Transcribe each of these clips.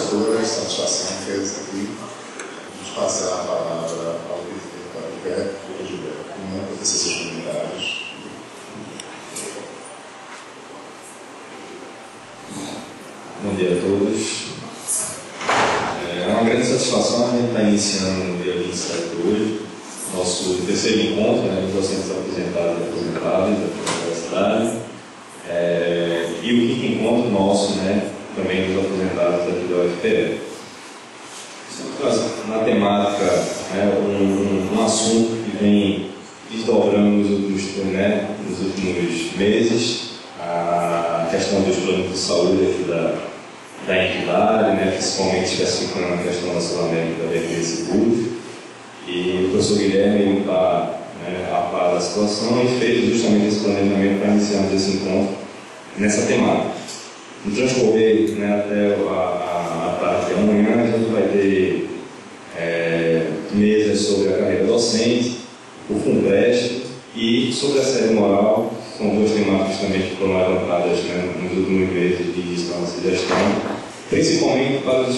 todas, satisfação em ter isso aqui. Vamos passar a palavra ao Gilberto, comandante das ciências comunitárias. Bom dia a todos. É uma grande satisfação a gente estar iniciando no dia 27 de hoje, nosso terceiro encontro, dos docentes aposentados e aposentados da universidade, e o quinto encontro nosso, também dos aposentados daqui da UFPE. Estamos trazendo na temática um assunto que vem desdobrando nos últimos meses, a questão dos planos de saúde aqui da entidade, principalmente especificando a questão da Sul América da BNDES. E o professor Guilherme está a par da situação e fez justamente esse planejamento para iniciarmos esse encontro nessa temática. No transcorrer até a tarde de amanhã, a gente vai ter mesas sobre a carreira docente, o FUNPREST e sobre a assédio moral. São duas temáticas também que foram levantadas nos últimos meses de início da nossa gestão, principalmente para os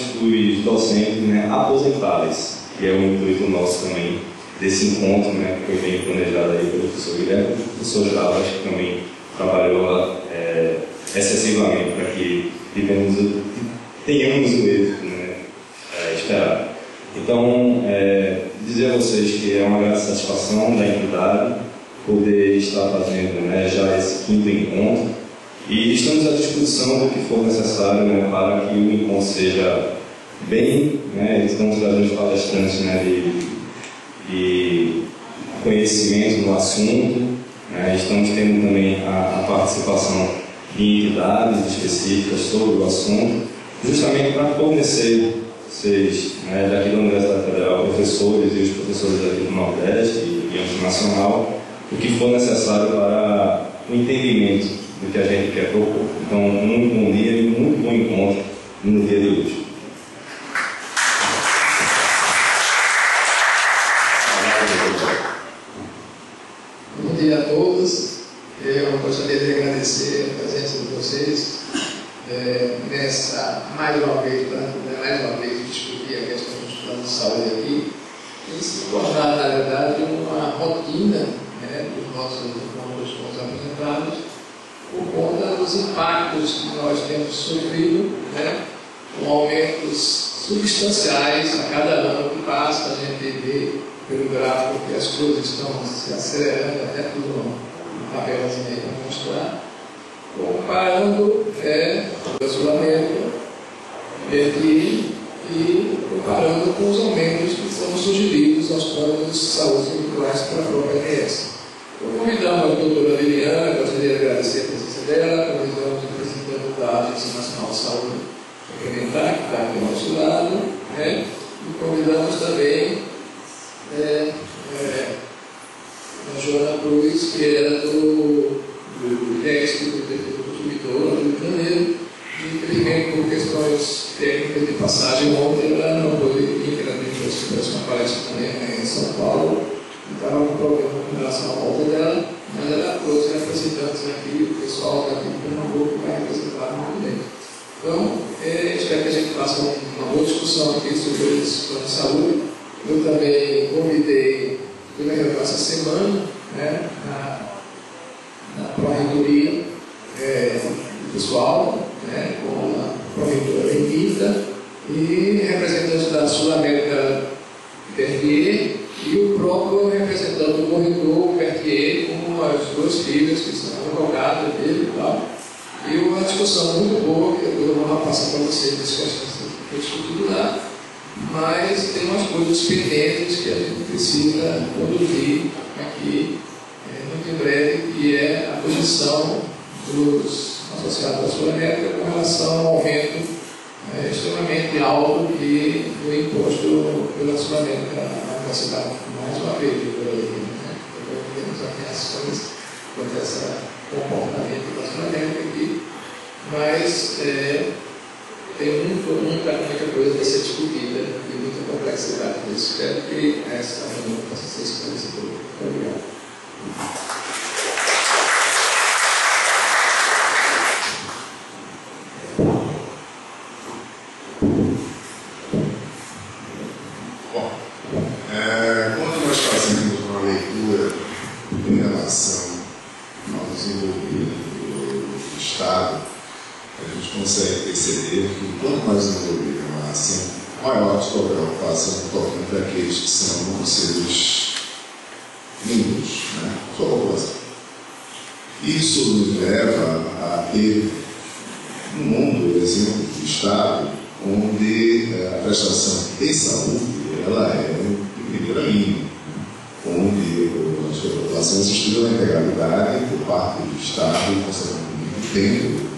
docentes aposentáveis, que é o intuito nosso também desse encontro, que foi bem planejado aí pelo professor Guilherme. O professor Javas, que também trabalhou excessivamente para que tenhamos o êxito esperado. Então, dizer a vocês que é uma grande satisfação da entidade poder estar fazendo já esse quinto encontro, e estamos à disposição do que for necessário para que o encontro seja bem, estamos trazendo palestrantes de conhecimento no assunto, estamos tendo também a participação de entidades específicas sobre o assunto, justamente para fornecer vocês daqui da Universidade Federal, professores e os professores daqui do Nordeste e âmbito nacional, o que for necessário para o entendimento do que a gente quer propor. Então, muito bom dia e muito bom encontro no dia de hoje. Bom dia a todos. Eu gostaria de agradecer a presença de vocês nessa, mais uma vez, discutir a questão dos planos de saúde aqui e se tornar, na verdade, uma rotina dos nossos aposentados, por conta dos impactos que nós temos sofrido, com aumentos substanciais a cada ano que passa. A gente vê pelo gráfico que as coisas estão se acelerando, até tudo no tabelazinho aí para mostrar, comparando a Sul América e comparando com os aumentos que foram sugeridos aos planos de saúde individuais para a própria ANS. Então, convidamos a doutora Liliana, gostaria de agradecer a presença dela, convidamos o representante da Agência Nacional de Saúde Complementar, que está aqui ao nosso lado, e convidamos também a Joana Cruz, que era do IDESC, do Defesa do Consumidor, do Rio de Janeiro, e infelizmente por questões técnicas de passagem ontem, ela não pôde vir, ela fez uma palestra também em São Paulo. Estava com problema com relação à volta dela, mas ela trouxe representantes aqui, o pessoal daqui de Pernambuco vai representar muito bem. Então, espero que a gente faça uma boa discussão aqui sobre esse plano de saúde. Eu também convidei, primeiro essa semana, na Pró-Reitoria, o pessoal, com a Pró-Reitora Benita e representantes da Sul América Bernier, e o próprio representante do corredor, o Berthier, com as duas filhas que são advogadas dele e tal. E uma discussão muito boa, que depois eu vou passar para vocês as questões que foi discutido lá, mas tem umas coisas pendentes que a gente precisa conduzir aqui muito em breve, que é a posição dos associados da Sul América com relação ao aumento extremamente alto do imposto pela Sul América na universidade. Mais uma vez, temos aqui as coisas quanto a esse comportamento da Sul América aqui, mas tem muita coisa a ser discutida e muita complexidade. Eu espero que essa reunião possa ser esclarecedora. Muito obrigado. relação mal desenvolvida do Estado, a gente consegue perceber que quanto mais desenvolvida uma nação, maior sua preocupação tocando para aqueles que são os seus mínimos, né? Sua população. Isso nos leva a ter um mundo, por exemplo, de Estado, onde a prestação de saúde ela é de primeira linha, onde a sua população assistida na integralidade por parte do Estado, consequentemente tendo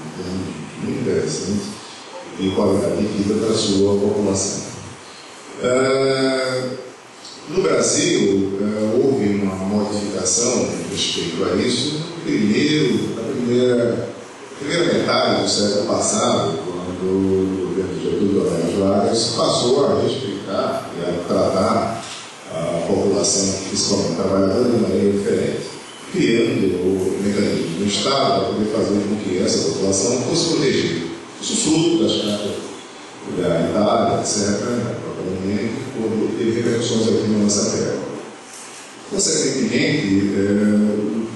muito interessante e qualidade de vida para a sua população. No Brasil, houve uma modificação respeito a isso na primeira metade do século passado, quando o governo de Getúlio Vargas passou a respeitar e a tratar a população, principalmente trabalhadora, de maneira diferente, criando o mecanismo do Estado para poder fazer com que essa população fosse protegida. Isso fruto das cartas da Itália, etc., propriamente, quando teve repercussões aqui na nossa terra. Consequentemente, o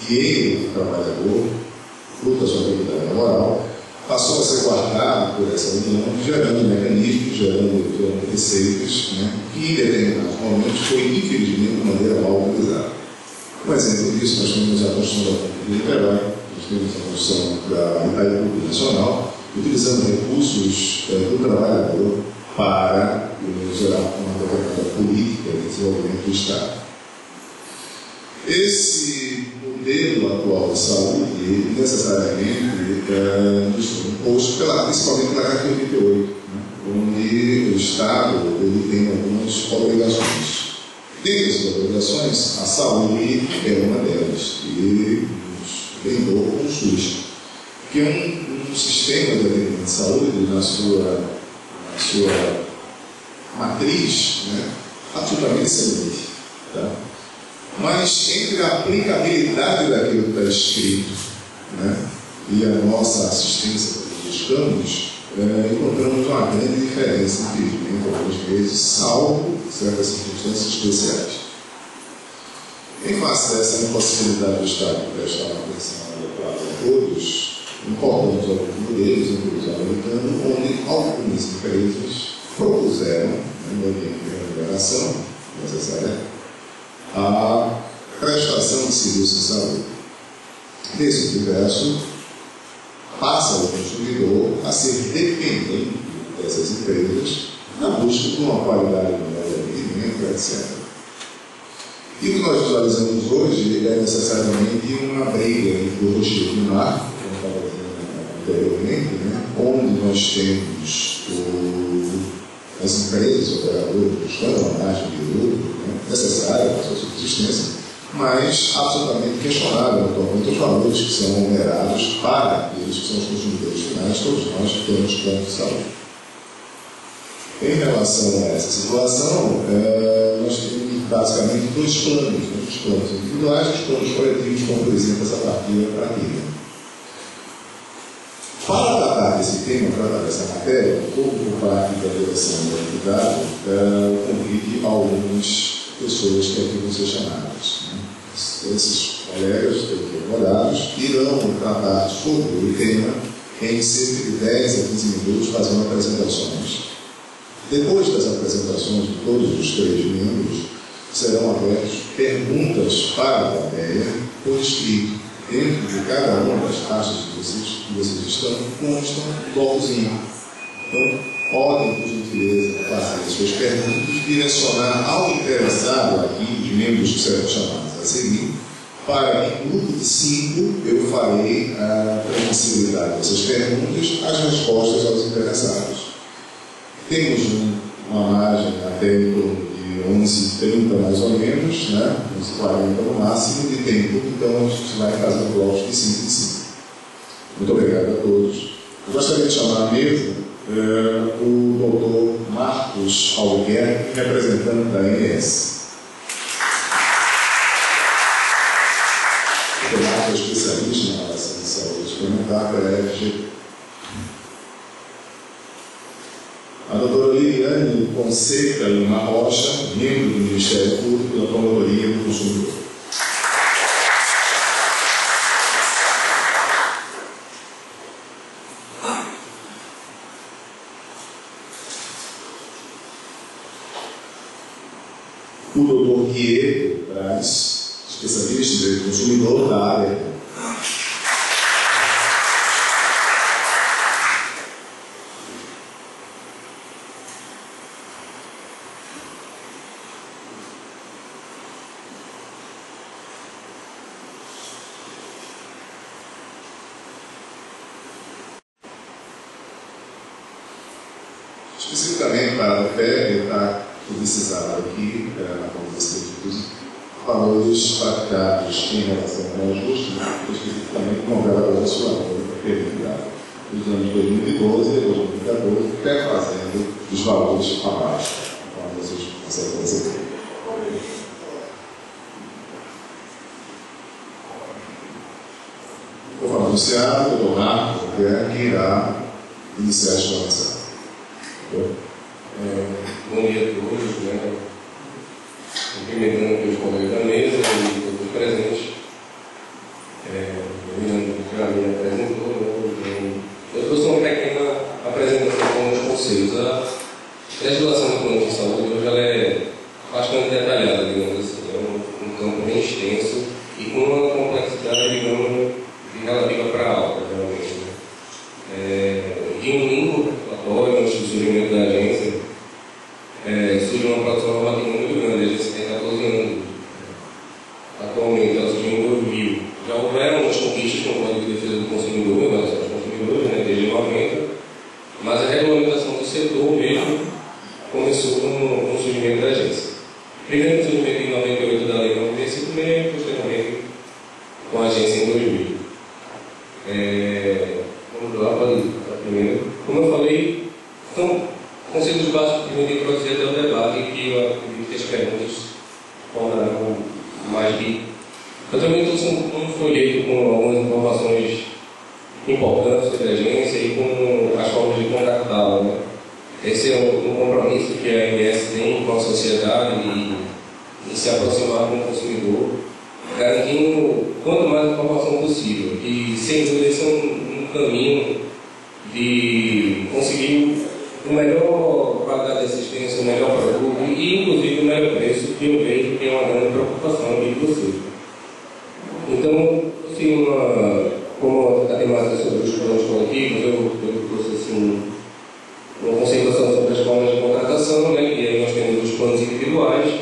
direito do trabalhador, fruto da sua atividade laboral, passou a ser guardado por essa União, gerando mecanismos, gerando receitas, né, que em determinados momentos foi, infelizmente, de maneira mal utilizada. Um exemplo disso, nós temos a construção da Ponte de Niterói, nós temos a construção da Itaipu Nacional, utilizando recursos do trabalhador para gerar uma determinada política de desenvolvimento do Estado. Esse modelo atual de saúde necessariamente nos foi imposto principalmente pela Carta 88, né, onde o Estado ele tem algumas obrigações. Dentre essas obrigações, a saúde é uma delas, e nos brindou com o SUS, que é um sistema de atendimento de saúde na sua matriz, né, absolutamente excelente. Tá? Mas entre a aplicabilidade daquilo que está escrito, né, e a nossa assistência que buscamos, encontramos uma grande diferença, infelizmente, algumas vezes, salvo certas circunstâncias especiais. Em face dessa impossibilidade do Estado de prestar uma atenção adequada a todos, importamos alguns modelos, inclusive o americano, onde algumas empresas propuseram, no ambiente de remuneração necessária, a prestação de serviços de saúde. Nesse universo, passa o consumidor a ser dependente dessas empresas na busca de uma qualidade melhor de atendimento, etc. E o que nós visualizamos hoje é necessariamente uma briga entre o rochedo e o mar, como eu estava dizendo anteriormente, né, onde nós temos as empresas operadoras buscando uma margem de lucro, né, necessária para a sua subsistência, mas absolutamente questionável atualmente os valores que são onerados para aqueles que são os consumidores finais, todos nós que temos plano de saúde. Em relação a essa situação, nós temos basicamente dois planos, né, os planos individuais e os planos coletivos, como por exemplo essa partida para aqui. Para tratar desse tema, tratar dessa matéria, por parte da direção da entidade, convide algumas pessoas que aqui vão ser chamadas. Né? Esses colegas, advogados, irão tratar sobre o tema em cerca de 10 a 15 minutos, fazendo apresentações. Depois das apresentações de todos os 3 membros, serão abertas perguntas para a plateia por escrito. Dentro de cada uma das taxas que vocês estão, constam um blocozinho. Então, podem, por gentileza, fazer as suas perguntas, direcionar ao interessado aqui, os membros que serão chamados a seguir, para que, em grupo de 5, eu farei a transmissibilidade dessas perguntas, as respostas aos interessados. Temos uma margem até em torno de 11h30 mais ou menos, né? 11h40 no máximo de tempo, então a gente vai fazer blocos de 5 em 5. Muito obrigado a todos. Eu gostaria de chamar à mesa o doutor Marcos Albuquerque, representante da ANS. O doutor Marcos é especialista na relação de saúde suplementar pela FG. A doutora Liliane Fonseca Lima Rocha, membro do Ministério Público da Promotoria do Consumidor. o Dr. Diego Braz, especialista em direito do consumidor da área. Especificamente para a FEB, está publicizado aqui, na conversa dos valores praticados em relação ao ajuste, especificamente com o operador da sua obra, dos anos 2012 e 2014, até fazendo os valores abaixo, como vocês conseguem perceber. Conforme anunciado, o Dr. Marco que irá iniciar a explanação. Bom dia a todos, né? Cumprimentando aqui os colegas da mesa e todos os presentes. Já me apresentou, né? Eu trouxe uma pequena apresentação com os conceitos. A legislação do plano de saúde hoje ela é bastante detalhada, digamos assim. É um campo bem extenso e com uma complexidade, digamos, relativa para a alta, realmente. De um limbo regulatório, antes do surgimento da agência, surge uma produção normativa muito grande. A agência tem 14 anos. Atualmente, ela surgiu em 2000. Já houveram umas conquistas com o Código de Defesa do Consumidor, em relação aos consumidores, né, desde 90, mas a regulamentação do setor mesmo começou com o surgimento da agência. Primeiro, o surgimento em 98 da Lei 95 e posteriormente com a agência em 2000. Vamos lá para primeiro. Como eu falei, são conceitos básicos que eu introduzir até o debate e que eu acredito que as perguntas tornarão mais ricas. Eu também trouxe um folheto com algumas informações importantes sobre a agência e com as formas de contratá-la. Né? Esse é um compromisso que a ANS tem com a sociedade e se aproximar com o consumidor, garantindo quanto mais informação possível. E, sem dúvida, esse é um caminho de conseguir o melhor qualidade de assistência, o melhor produto e, inclusive, o melhor preço, que eu vejo que é uma grande preocupação de você. Então, assim, como a temática sobre os planos coletivos, eu trouxe assim, uma conceituação sobre as formas de contratação, né, e aí nós temos os planos individuais,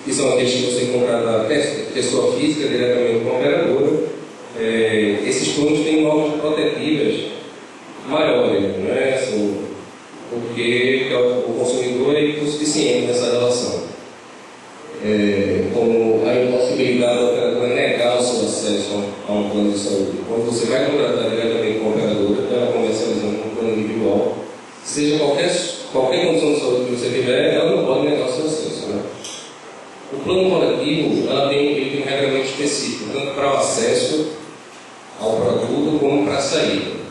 que são aqueles que você contrata a pessoa física diretamente com a operadora. Esses planos têm normas protetivas maiores, né, assim, porque o consumidor é insuficiente nessa relação. Como a impossibilidade da operadora negar o seu acesso a um plano de saúde. Quando você vai contratar diretamente com a operadora, ela comercializando um plano individual, seja qualquer condição de saúde que você tiver, ela não pode negar o seu acesso. Né? O plano coletivo ele tem um regramento específico, tanto para o acesso ao produto como para a saída.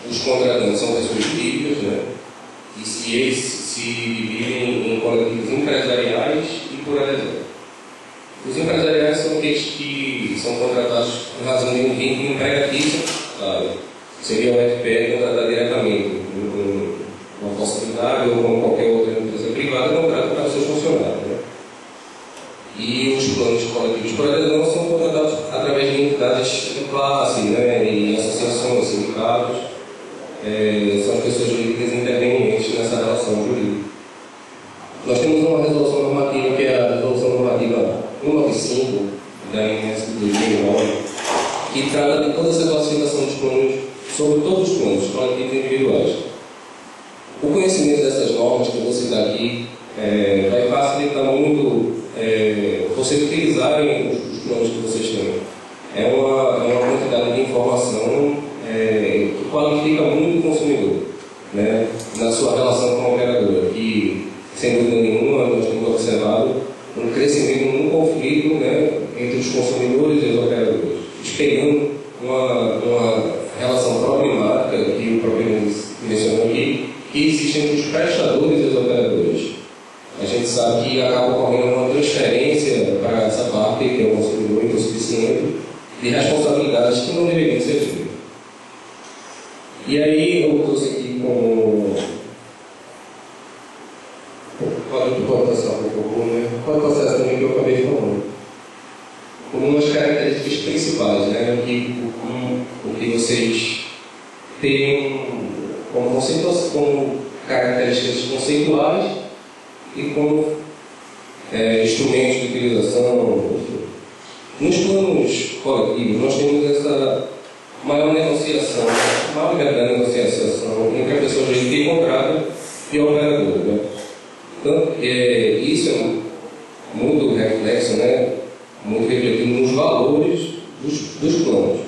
Os contratantes são pessoas jurídicas, né? E eles se dividem em coletivos empresariais e por adesão. Os empresariais são aqueles que são contratados em razão de um vínculo empregatício, claro. Seria o FPR contratar diretamente uma possibilidade ou com qualquer outra empresa privada contrata para os seus funcionários. Né? E os planos coletivos por adesão são contratados através de entidades de classe, né? E associações, sindicatos. São as pessoas jurídicas intervenientes nessa relação jurídica. Nós temos uma resolução normativa, que é a resolução normativa 195 da ANS de 2009, que trata de toda essa classificação dos planos, sobre todos os planos, coletivos e individuais. O conhecimento dessas normas que eu vou citar aqui vai facilitar muito vocês utilizarem os planos que vocês têm. É uma quantidade de informação que qualifica muito o consumidor, né, na sua relação com a operadora, que, sem dúvida nenhuma, nós temos observado um crescimento no conflito, né, entre os consumidores e os operadores, espelhando uma relação problemática que o próprio mencionou aqui, que existe entre os prestadores e os operadores. A gente sabe que acaba ocorrendo uma transferência para essa parte, que é o consumidor insuficiente, de responsabilidades que não deveriam ser feitas. E aí eu trouxe aqui como como umas características principais, né? O que vocês têm como características conceituais e como instrumentos de utilização. Nos planos coletivos, nós temos essa maior negociação, maior liberdade de negociação entre a pessoa de que contrata e o operador. Né? Então, isso é muito reflexo, né? Muito refletido nos valores dos planos.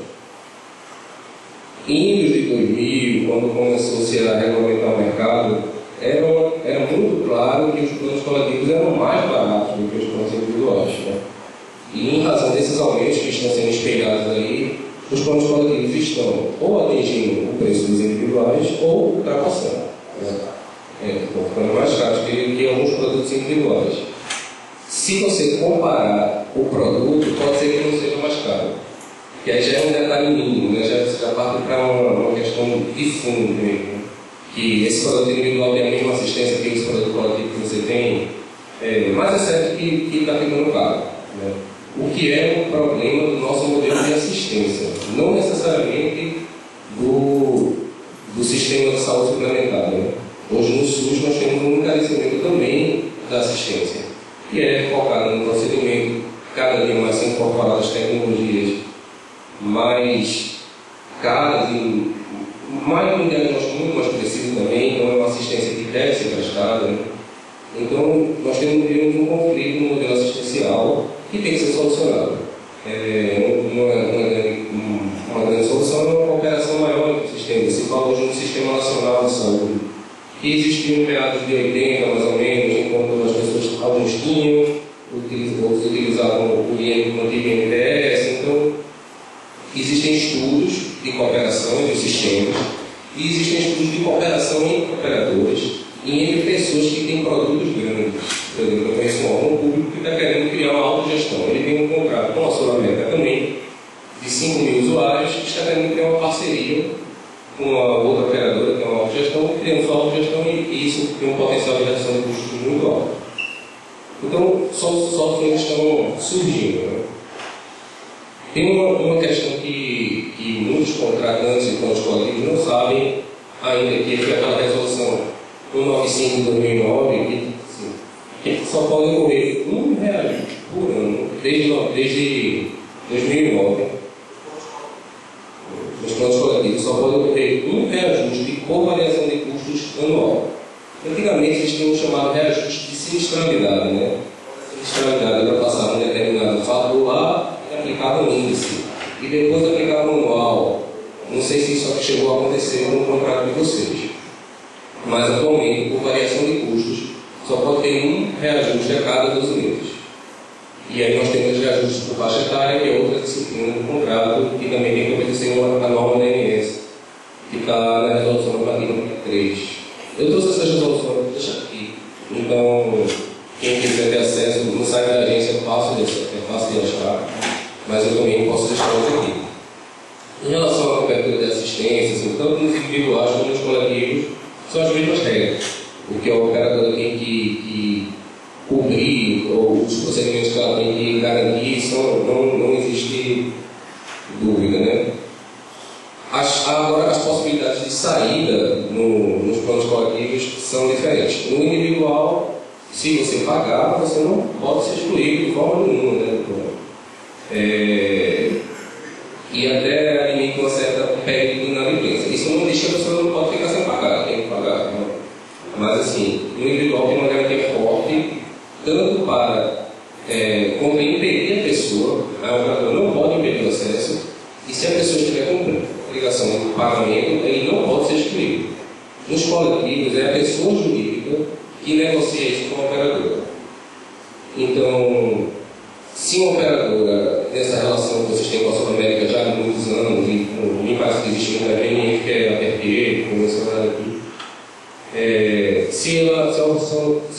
Indo de 2000, quando começou-se a regulamentar o mercado, era muito claro que os planos coletivos eram mais baratos do que os planos individuais. Né? E em razão desses aumentos que estão sendo espelhados aí, os planos coletivos estão ou atingindo o preço dos individuais ou ultrapassando. Estão ficando mais caros que alguns produtos individuais. Se você comparar o produto, pode ser que não seja mais caro. Que aí já é um detalhe mínimo, né? Já parte para uma questão de fundo mesmo. Que esse produto individual tem a mesma assistência que esse produto coletivo que você tem, mas é certo que está ficando caro. Né? O que é um problema do nosso modelo de assistência, não necessariamente do sistema de saúde suplementar. Né? Hoje no SUS nós temos um encarecimento também da assistência, que é focado no procedimento, cada dia mais são incorporadas tecnologias mais caras e mais um diagnóstico muito mais preciso também, então é uma assistência que deve ser prestada. Né? Então nós temos um conflito no modelo assistencial que tem que ser solucionado. Uma grande solução é uma cooperação maior entre os sistemas. Se fala hoje no Sistema Nacional de Saúde, que existiu em meados de 80, mais ou menos, enquanto as pessoas, alguns tinham, outros utilizavam o antigo INPS. Então, existem estudos de cooperação entre os sistemas e existem estudos de cooperação entre operadores e entre pessoas que têm produtos grandes. Por exemplo, eu conheço um órgão público que está querendo criar uma autogestão. Ele tem um contrato com a Sul América também, de 5 mil usuários, que está querendo criar uma parceria com uma outra operadora que é uma autogestão, criando sua autogestão e isso tem um potencial de redução de custos muito alto. Então, soluções estão surgindo. Né? Tem uma questão que muitos contratantes e planos coletivos não sabem ainda, que foi aquela resolução 195 de 2009, que só pode ocorrer um reajuste por ano desde 2009. Nos planos coletivos só pode ocorrer um reajuste por variação de custos anual. Antigamente existia um chamado reajuste de sinistralidade, né? Sinistralidade era passar um determinado fator lá e aplicava um índice, e depois aplicava um anual. Não sei se isso chegou a acontecer no contrato de vocês, mas atualmente, por variação de custos, só pode ter um reajuste a cada 12 meses. E aí nós temos reajustes por faixa etária, que é outra disciplina do contrato, que também tem que obedecer a norma da ANS, que está na resolução normativa 3. Eu trouxe essa resolução, vou deixar aqui. Então, quem quiser ter acesso no site da agência é fácil de achar, mas eu também posso deixar hoje aqui. Em relação à cobertura de assistência, assim, tanto nos individuais como nos coletivos, são as mesmas regras. O que a operadora tem que cobrir, ou os procedimentos que ela tem que garantir, não existe dúvida. Né? Agora, as possibilidades de saída nos planos coletivos são diferentes. No individual, se você pagar, você não pode ser excluído de forma nenhuma. Né? E até limita uma certa período de inadimplência. Isso não diz que a pessoa não pode ficar sem pagar, tem que pagar. Né? Mas assim, no individual tem uma garantia forte, tanto para impedir a pessoa, a operadora não pode impedir o acesso, e se a pessoa estiver com obrigação de pagamento, ele não pode ser excluído. Nos coletivos, é a pessoa jurídica que negocia isso com a operadora. Então, se uma operadora dessa relação que vocês têm com a Sul América já há muitos anos, e me parece que existe muita gente que é a PRP, como mencionado aqui, se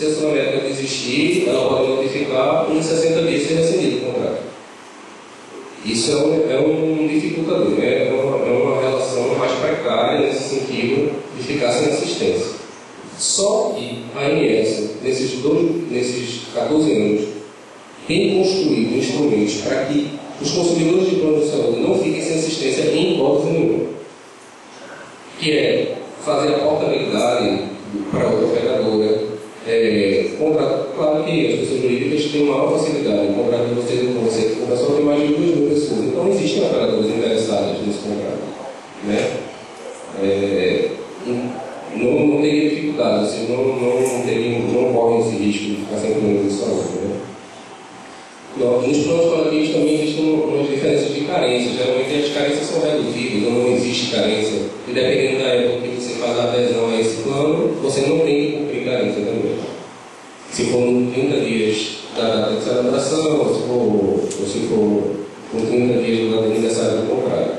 a Sul América desistir, ela pode notificar em 60 dias ser rescindido o contrato. Isso é um dificultador, né? É uma relação mais precária nesse sentido de ficar sem assistência. Só que a ANS, nesses 14 anos, tem construído instrumentos para que os consumidores de planos de saúde não fiquem sem assistência em hipótese nenhuma, que é fazer a portabilidade para outra operadora, claro que as pessoas jurídicas têm maior facilidade em contrato de vocês com você, o pessoal tem mais de 2.000 pessoas, então existem operadoras interessadas nesse contrato, né? Não teria dificuldade, assim, não correm esse risco de ficar sem plano de saúde, né? Nos planos coletivos também existem umas diferenças de carência. Geralmente as carências são reduzidas, ou não existe carência. E dependendo da época que você faz a adesão a esse plano, você não tem que cumprir carência também. Se for nos 30 dias da data de celebração, ou se for com 30 dias do aniversário do contrário.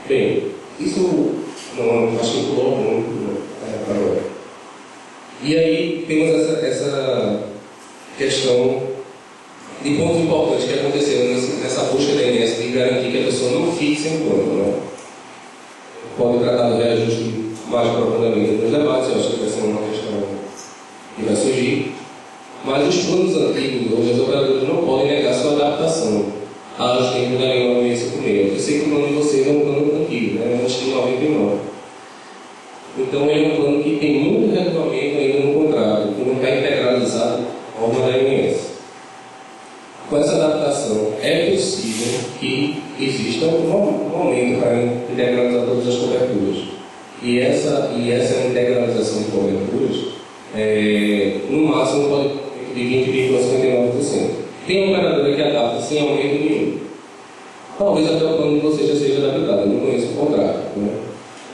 Bem, isso não acho que pulou muito para agora. E aí temos essa questão de pontos importantes que aconteceram nessa busca da INSS de garantir que a pessoa não fique sem plano, né? Pode tratar do reajuste mais profundamente nos debates, eu acho que vai ser uma questão que vai surgir. Mas os planos antigos, hoje, as operadoras não podem negar sua adaptação aos tempos da Lei 9656. Eu sei que o plano de vocês é um plano antigo, né? Antes de 99. Então, ele é um plano que tem muito regulamento ainda no contrato, que não está integralizado à norma da INSS. Com essa adaptação, é possível que exista um momento para integralizar todas as coberturas. E essa integralização de coberturas, no máximo, pode ser de 20% a 59%. Tem uma operadora que adapta sem aumento nenhum. Talvez até o plano de você já seja adaptado. Eu não conheço o contrato, né?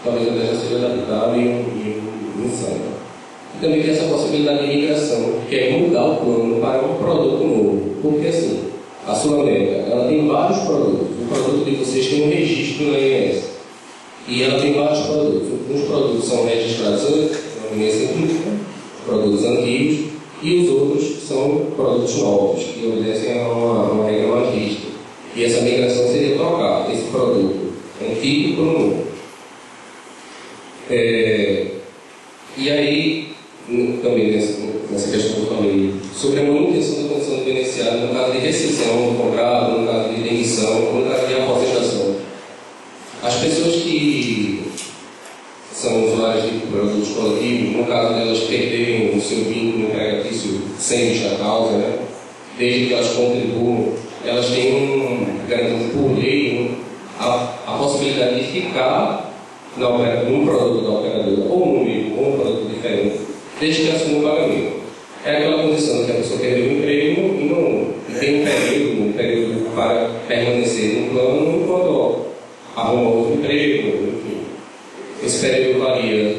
Talvez até já seja adaptado e insano. E também tem essa possibilidade de migração, que é mudar o plano para um produto novo. Porque assim, a Sul América, ela tem vários produtos. O produto de vocês tem um registro na INSS. E ela tem vários produtos. Uns produtos são registrados na INSS, produtos antigos, e os outros são produtos novos, que obedecem a uma regra mais rígida. E essa migração seria trocar esse produto antigo por um novo. E aí, também nessa questão que eu falei, sobre a manutenção da condição do beneficiário no caso de rescisão do contrato, no caso de demissão, no caso de aposentação. As pessoas que são usuárias de produtos coletivos, no caso delas perderem o seu vínculo empregatício sem justa causa, né? Desde que elas contribuam, elas têm garantido por lei a possibilidade de ficar num produto da operadora, ou no mesmo, ou um produto diferente, desde que assuma o pagamento. É aquela condição que a pessoa perdeu o emprego e não tem um período para permanecer no plano enquanto arruma outro emprego, enfim. Esse período varia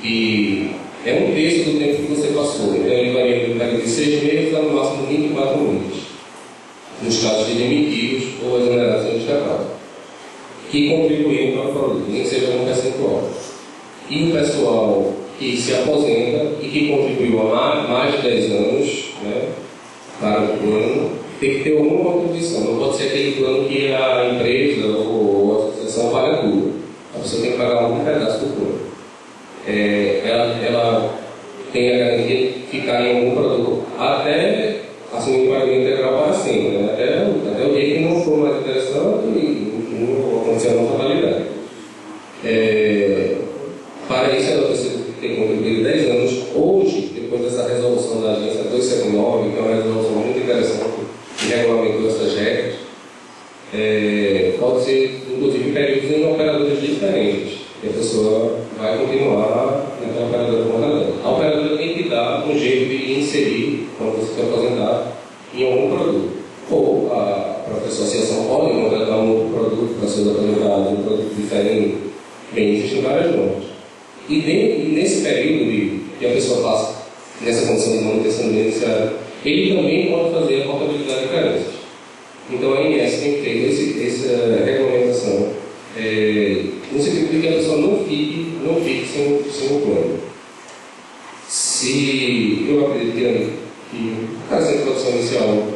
e é um terço do tempo que você passou. Então ele varia do período de 6 meses a no máximo 24 meses, nos casos de demitidos ou exoneração de trabalho, que contribuem para o produto, nem que seja um percentual. E o pessoal que se aposenta e que contribuiu há mais de 10 anos, né, para o plano, tem que ter alguma contribuição. Não pode ser aquele plano que a empresa ou a associação paga tudo. A pessoa tem que pagar algum pedaço do plano. Ela tem a garantia de ficar em algum produto até assumir o pagamento integral para sempre, né? Até o dia que não for mais interessante e não acontecer a não totalidade. Para isso, ela precisa ter contribuído 10 anos. Hoje, depois dessa resolução da agência 279, que é uma resolução muito interessante que regulamentou essas regras, pode ser, inclusive, períodos em operadoras diferentes. E a pessoa vai continuar naquela operadora contratante. A operadora tem que dar um jeito de inserir, quando você se aposentar, em algum produto. Ou a própria associação pode contratar um outro produto para seus aposentados, um produto diferente. Bem, existem várias normas. E nesse período que a pessoa passa nessa condição de manutenção beneficiária, ele também pode fazer a portabilidade de carências. Então a INSS tem feito essa regulamentação no sentido de que a pessoa não fique sem o plano. Se eu acredito que essa introdução inicial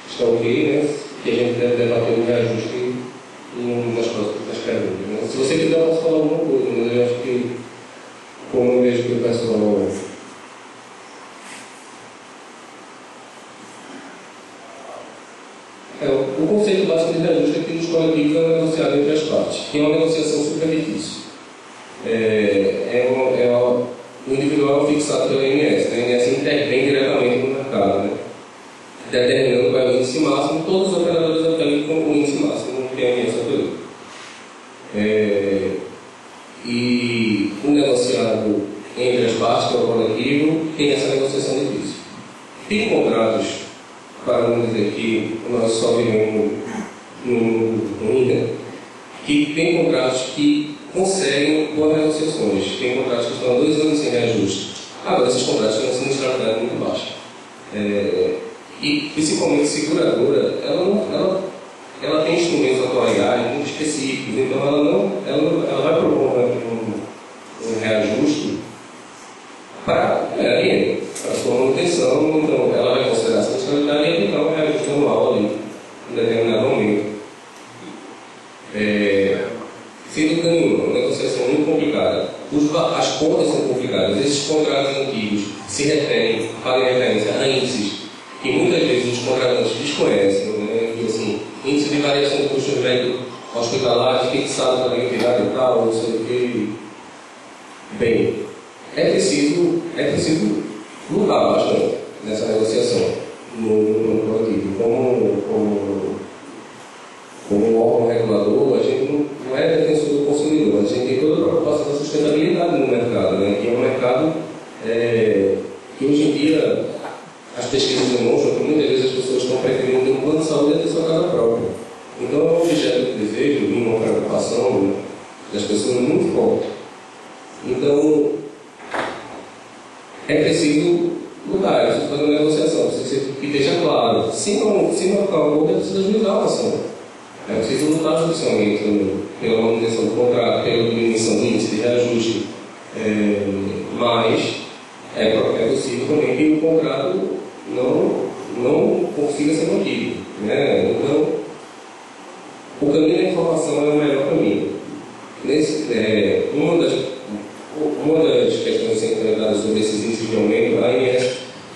está ok, né? Que a gente deve debater um reajuste nas próximas perguntas. Né? Se você quiser, eu posso falar alguma coisa, mas eu acho que, como eu vejo que o pessoal O conceito básico de reajuste aqui dos coletivos é negociado entre as partes, que é uma negociação super difícil. O individual é fixado pela INS, a INS intervém diretamente no mercado, né? Determinando qual é o índice máximo, todos os operadores aplicam com o índice máximo que a INS aplicou. E o negociado entre as partes, que é o coletivo, tem essa negociação difícil. Tem contratos, para não dizer que nós só vivemos no INA, que tem contratos que conseguem boas negociações. Tem contratos que estão há 2 anos sem reajuste. Agora, esses contratos têm uma sinistralidade muito baixa. E, principalmente, seguradora, ela tem instrumentos atuariais muito específicos, então ela vai propor um reajuste para a sua manutenção, então ela vai considerar essa sinistralidade e aplicar um reajuste anual ali, em determinado momento. Sem dúvida nenhuma, uma negociação muito complicada. As contas são complicadas. Esses contratos antigos fazem referência a índices que muitas vezes os contratantes desconhecem, né? E, assim, índice de variação de custos médicos hospitalares fixado pela entidade e tal, não sei o que. Bem, é preciso lutar bastante nessa negociação no coletivo. Como órgão regulador, a gente não é defensor do consumidor, a gente tem toda a preocupação da sustentabilidade no mercado, né? Que é um mercado que hoje em dia as pesquisas demonstram que muitas vezes as pessoas estão preferindo ter um plano de saúde dentro da sua casa própria. Então é um objeto de desejo e uma preocupação das pessoas muito forte. Então é preciso lutar, é preciso fazer uma negociação, precisa que esteja claro. Se não ficar uma boca, precisa ajuizar a ação. É preciso lutar judicialmente pela manutenção do contrato, pela diminuição do índice de reajuste, mas é possível também que o contrato não consiga ser mantido, né? Então, o caminho da informação é o melhor caminho. Uma das questões sendo sobre esses índices de aumento, a INS,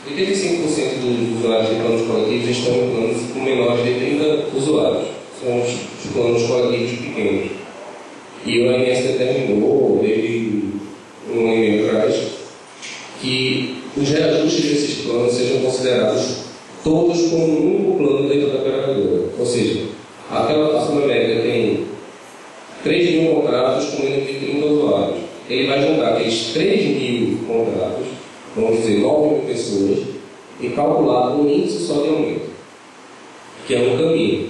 85% dos usuários de planos coletivos estão em planos com menores de 30 usuários. São os planos coletivos pequenos. E o ANS determinou, desde um ano e meio atrás, que os reajustes desses planos sejam considerados todos como um único plano dentro da operadora. Ou seja, aquela soma média tem 3.000 contratos com menos de 30 usuários. Ele vai juntar aqueles 3.000 contratos, vamos dizer 9.000 pessoas, e calcular um índice só de aumento, que é um caminho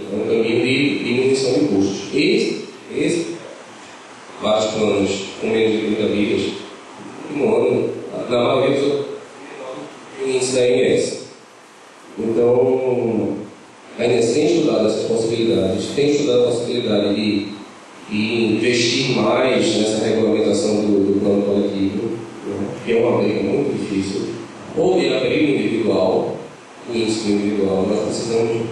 de diminuição de custos. Vários planos com menos de 30 vidas, no ano, na maioria dos o índice da INS. Então, a INS tem estudado essas possibilidades, tem estudado a possibilidade de investir mais nessa regulamentação do plano coletivo, né, que é uma briga muito difícil, ou de abrir o individual, o índice individual. Nós precisamos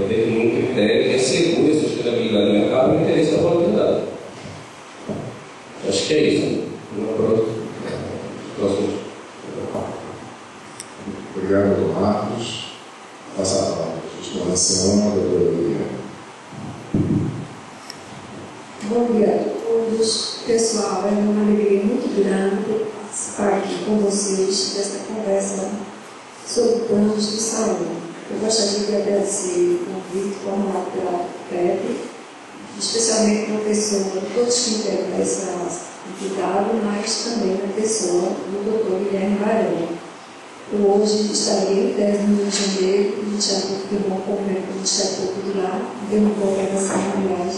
definir um critério que assegure a sustentabilidade do mercado e o interesse da volatilidade. Acho que é isso. Próximo. Obrigado, doutor Marcos. Passa a palavra de exploração, a doutora Liliana. Bom dia a todos. Pessoal, é uma alegria muito grande participar aqui com vocês desta conversa sobre planos de saúde. Eu gostaria de agradecer o convite formulado pela PEP, especialmente na pessoa de todos que integram essa entidade, mas também na pessoa do Dr. Guilherme Barão. Eu hoje estarei em tese no Rio de Janeiro, o Ministério Público de Bom Comércio, o Ministério Público de lá, deu uma cooperação, aliás,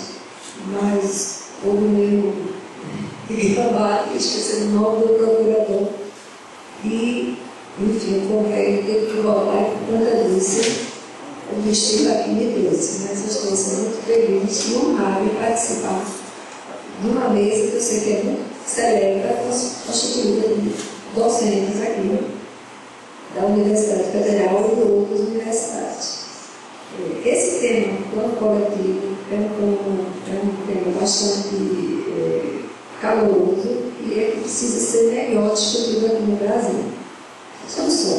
mas houve meio de trabalho, esqueci o nome do procurador, e, enfim, o convênio teve que voltar e, por conta disso, o destino aqui me trouxe, mas eu estou sendo muito feliz e honrada em participar de uma mesa que eu sei que é muito celebra, constituída de docentes aqui da Universidade Federal e de outras universidades. Esse tema, plano coletivo, é um tema bastante caloroso e é que precisa ser melhor discutido aqui no Brasil. Só.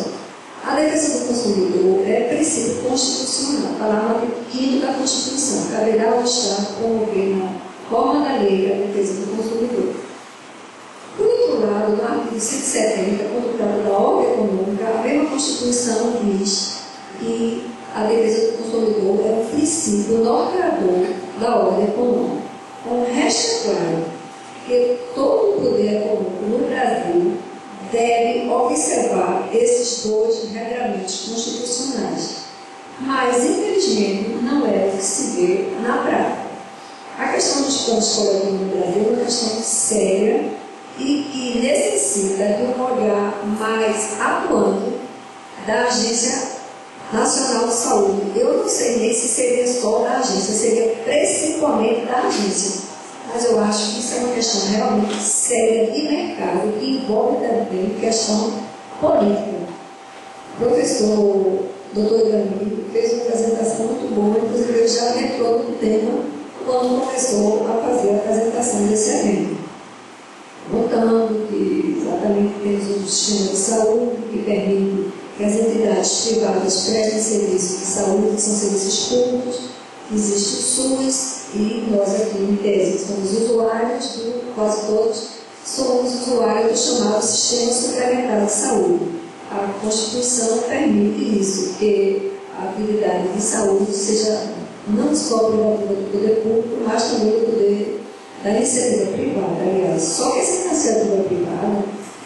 A defesa do consumidor é princípio constitucional, parágrafo 5º da Constituição. Caberá ao Estado promover na forma da lei a defesa do consumidor. Por outro lado, no artigo 170, quando trata da ordem econômica, a mesma Constituição diz que a defesa do consumidor é um princípio norteador da ordem econômica. Então, resta claro que todo o poder econômico no Brasil deve observar esses dois regramentos constitucionais. Mas, infelizmente, não é o que se vê na prática. A questão dos planos coletivos no Brasil é uma questão séria e que necessita de um olhar mais atuante da Agência Nacional de Saúde. Eu não sei nem se seria só da agência, seria principalmente da agência. Mas eu acho que isso é uma questão realmente séria de mercado que envolve também questão política. O professor Dr. Ivanildo fez uma apresentação muito boa, inclusive ele já entrou no tema quando começou a fazer a apresentação desse evento. Notando que exatamente temos um sistema de saúde que permite que as entidades privadas prestem serviços de saúde, que são serviços públicos, existe o SUS, e nós aqui, em tese, somos usuários, quase todos somos usuários do chamado Sistema Suplementar de Saúde. A Constituição permite isso, que a atividade de saúde seja não só prerrogativa do poder público, mas também do poder da iniciativa privada. Aliás, só que essa iniciativa privada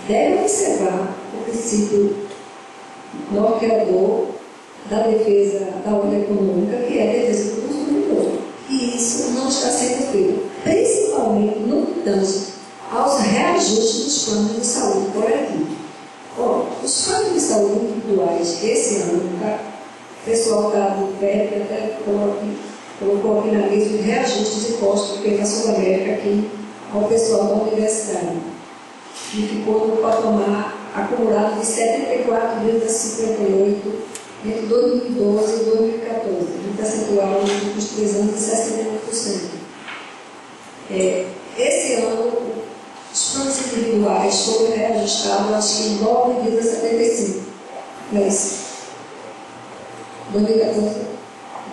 deve observar o princípio norteador da defesa da ordem econômica, que é a defesa do consumidor. E isso não está sendo feito, principalmente no que tange aos reajustes dos planos de saúde coletivo. Os planos de saúde individuais, esse ano, o pessoal está do PEP até colocou aqui na mesa os reajustes de impostos que na Sul América aqui ao pessoal da universidade. E ficou no patamar acumulado de 74,58 entre 2012 e 2014, um percentual nos últimos 3 anos de 69%. Esse ano, os planos individuais foram reajustados, acho que em 9,75%. Mas, 2014,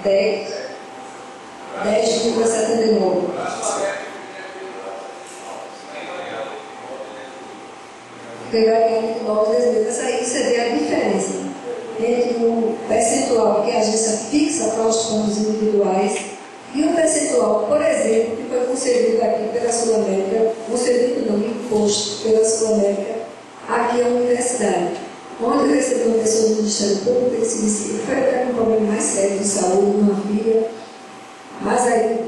10,79%. Teoricamente, 9,10 vezes, aí você vê a diferença entre o percentual que a agência fixa para os planos individuais e o percentual, por exemplo, que foi concedido aqui pela Sul América, concedido não, imposto pela Sul América, aqui à universidade, onde recebeu uma pessoa do Ministério Público, ele se disse que foi até um problema mais sério de saúde, uma filha, mas aí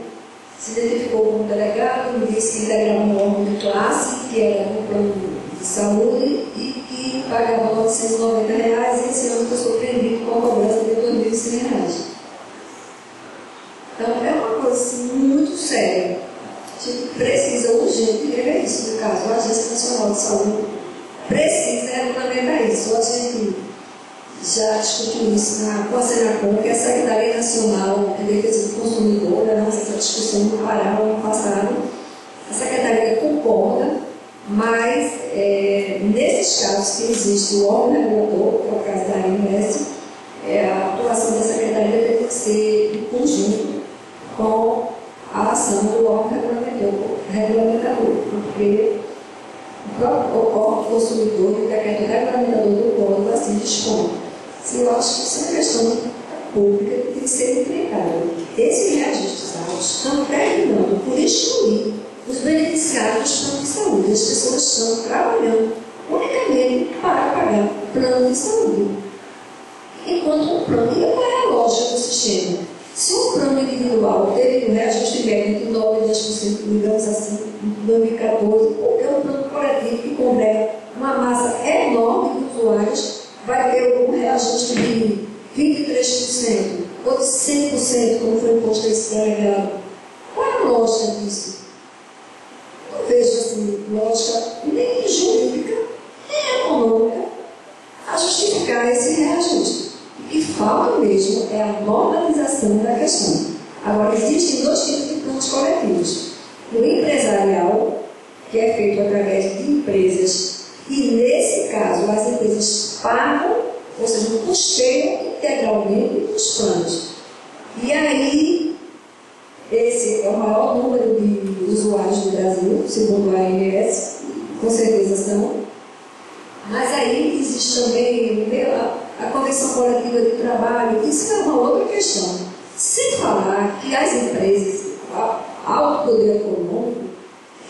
se identificou como delegado, me disse que integrava um órgão de classe, que era um plano de saúde e que pagava R$ 990 e esse ano foi surpreendido com a cobrança de R$ 2.100. Então é uma coisa assim, muito séria. A gente precisa urgente rever isso. No caso, a Agência Nacional de Saúde precisa regulamentar isso. A gente já discutiu isso com a Senacom, que é a Secretaria Nacional de Defesa do Consumidor, da nossa discussão no Pará no ano passado. A Secretaria concorda, mas nesses casos que existe o órgão regulador, que é o caso da ANS, a atuação da Secretaria deve ser em conjunto com a ação do órgão regulamentador, porque o próprio órgão consumidor e o decreto regulamentador do código assim dispõe. Eu acho que isso é uma questão pública que tem que ser enfrentada. Esses reajustes altos estão terminando por excluir os beneficiários dos planos de saúde. As pessoas estão trabalhando unicamente para pagar plano de saúde. Enquanto um plano, e qual é a lógica do sistema? Se um plano individual teve um reajuste médio entre 9% e 10%, digamos assim, em 2014, porque um plano coletivo que congrega uma massa enorme de usuários vai ter um reajuste de 23% ou de 100%, como foi imposto a esse delegado. Qual é a lógica disso? Eu vejo assim, lógica nem jurídica, nem econômica, a justificar esse reajuste. O que falta mesmo é a normalização da questão. Agora, existem 2 tipos de planos coletivos. O empresarial, que é feito através de empresas, e nesse caso as empresas pagam ou seja, um custeio integralmente dos planos. E aí, esse é o maior número de usuários do Brasil, segundo a ANS, com certeza são. Mas aí existe também a convenção coletiva de trabalho, isso é uma outra questão. Sem falar que as empresas, ao poder econômico,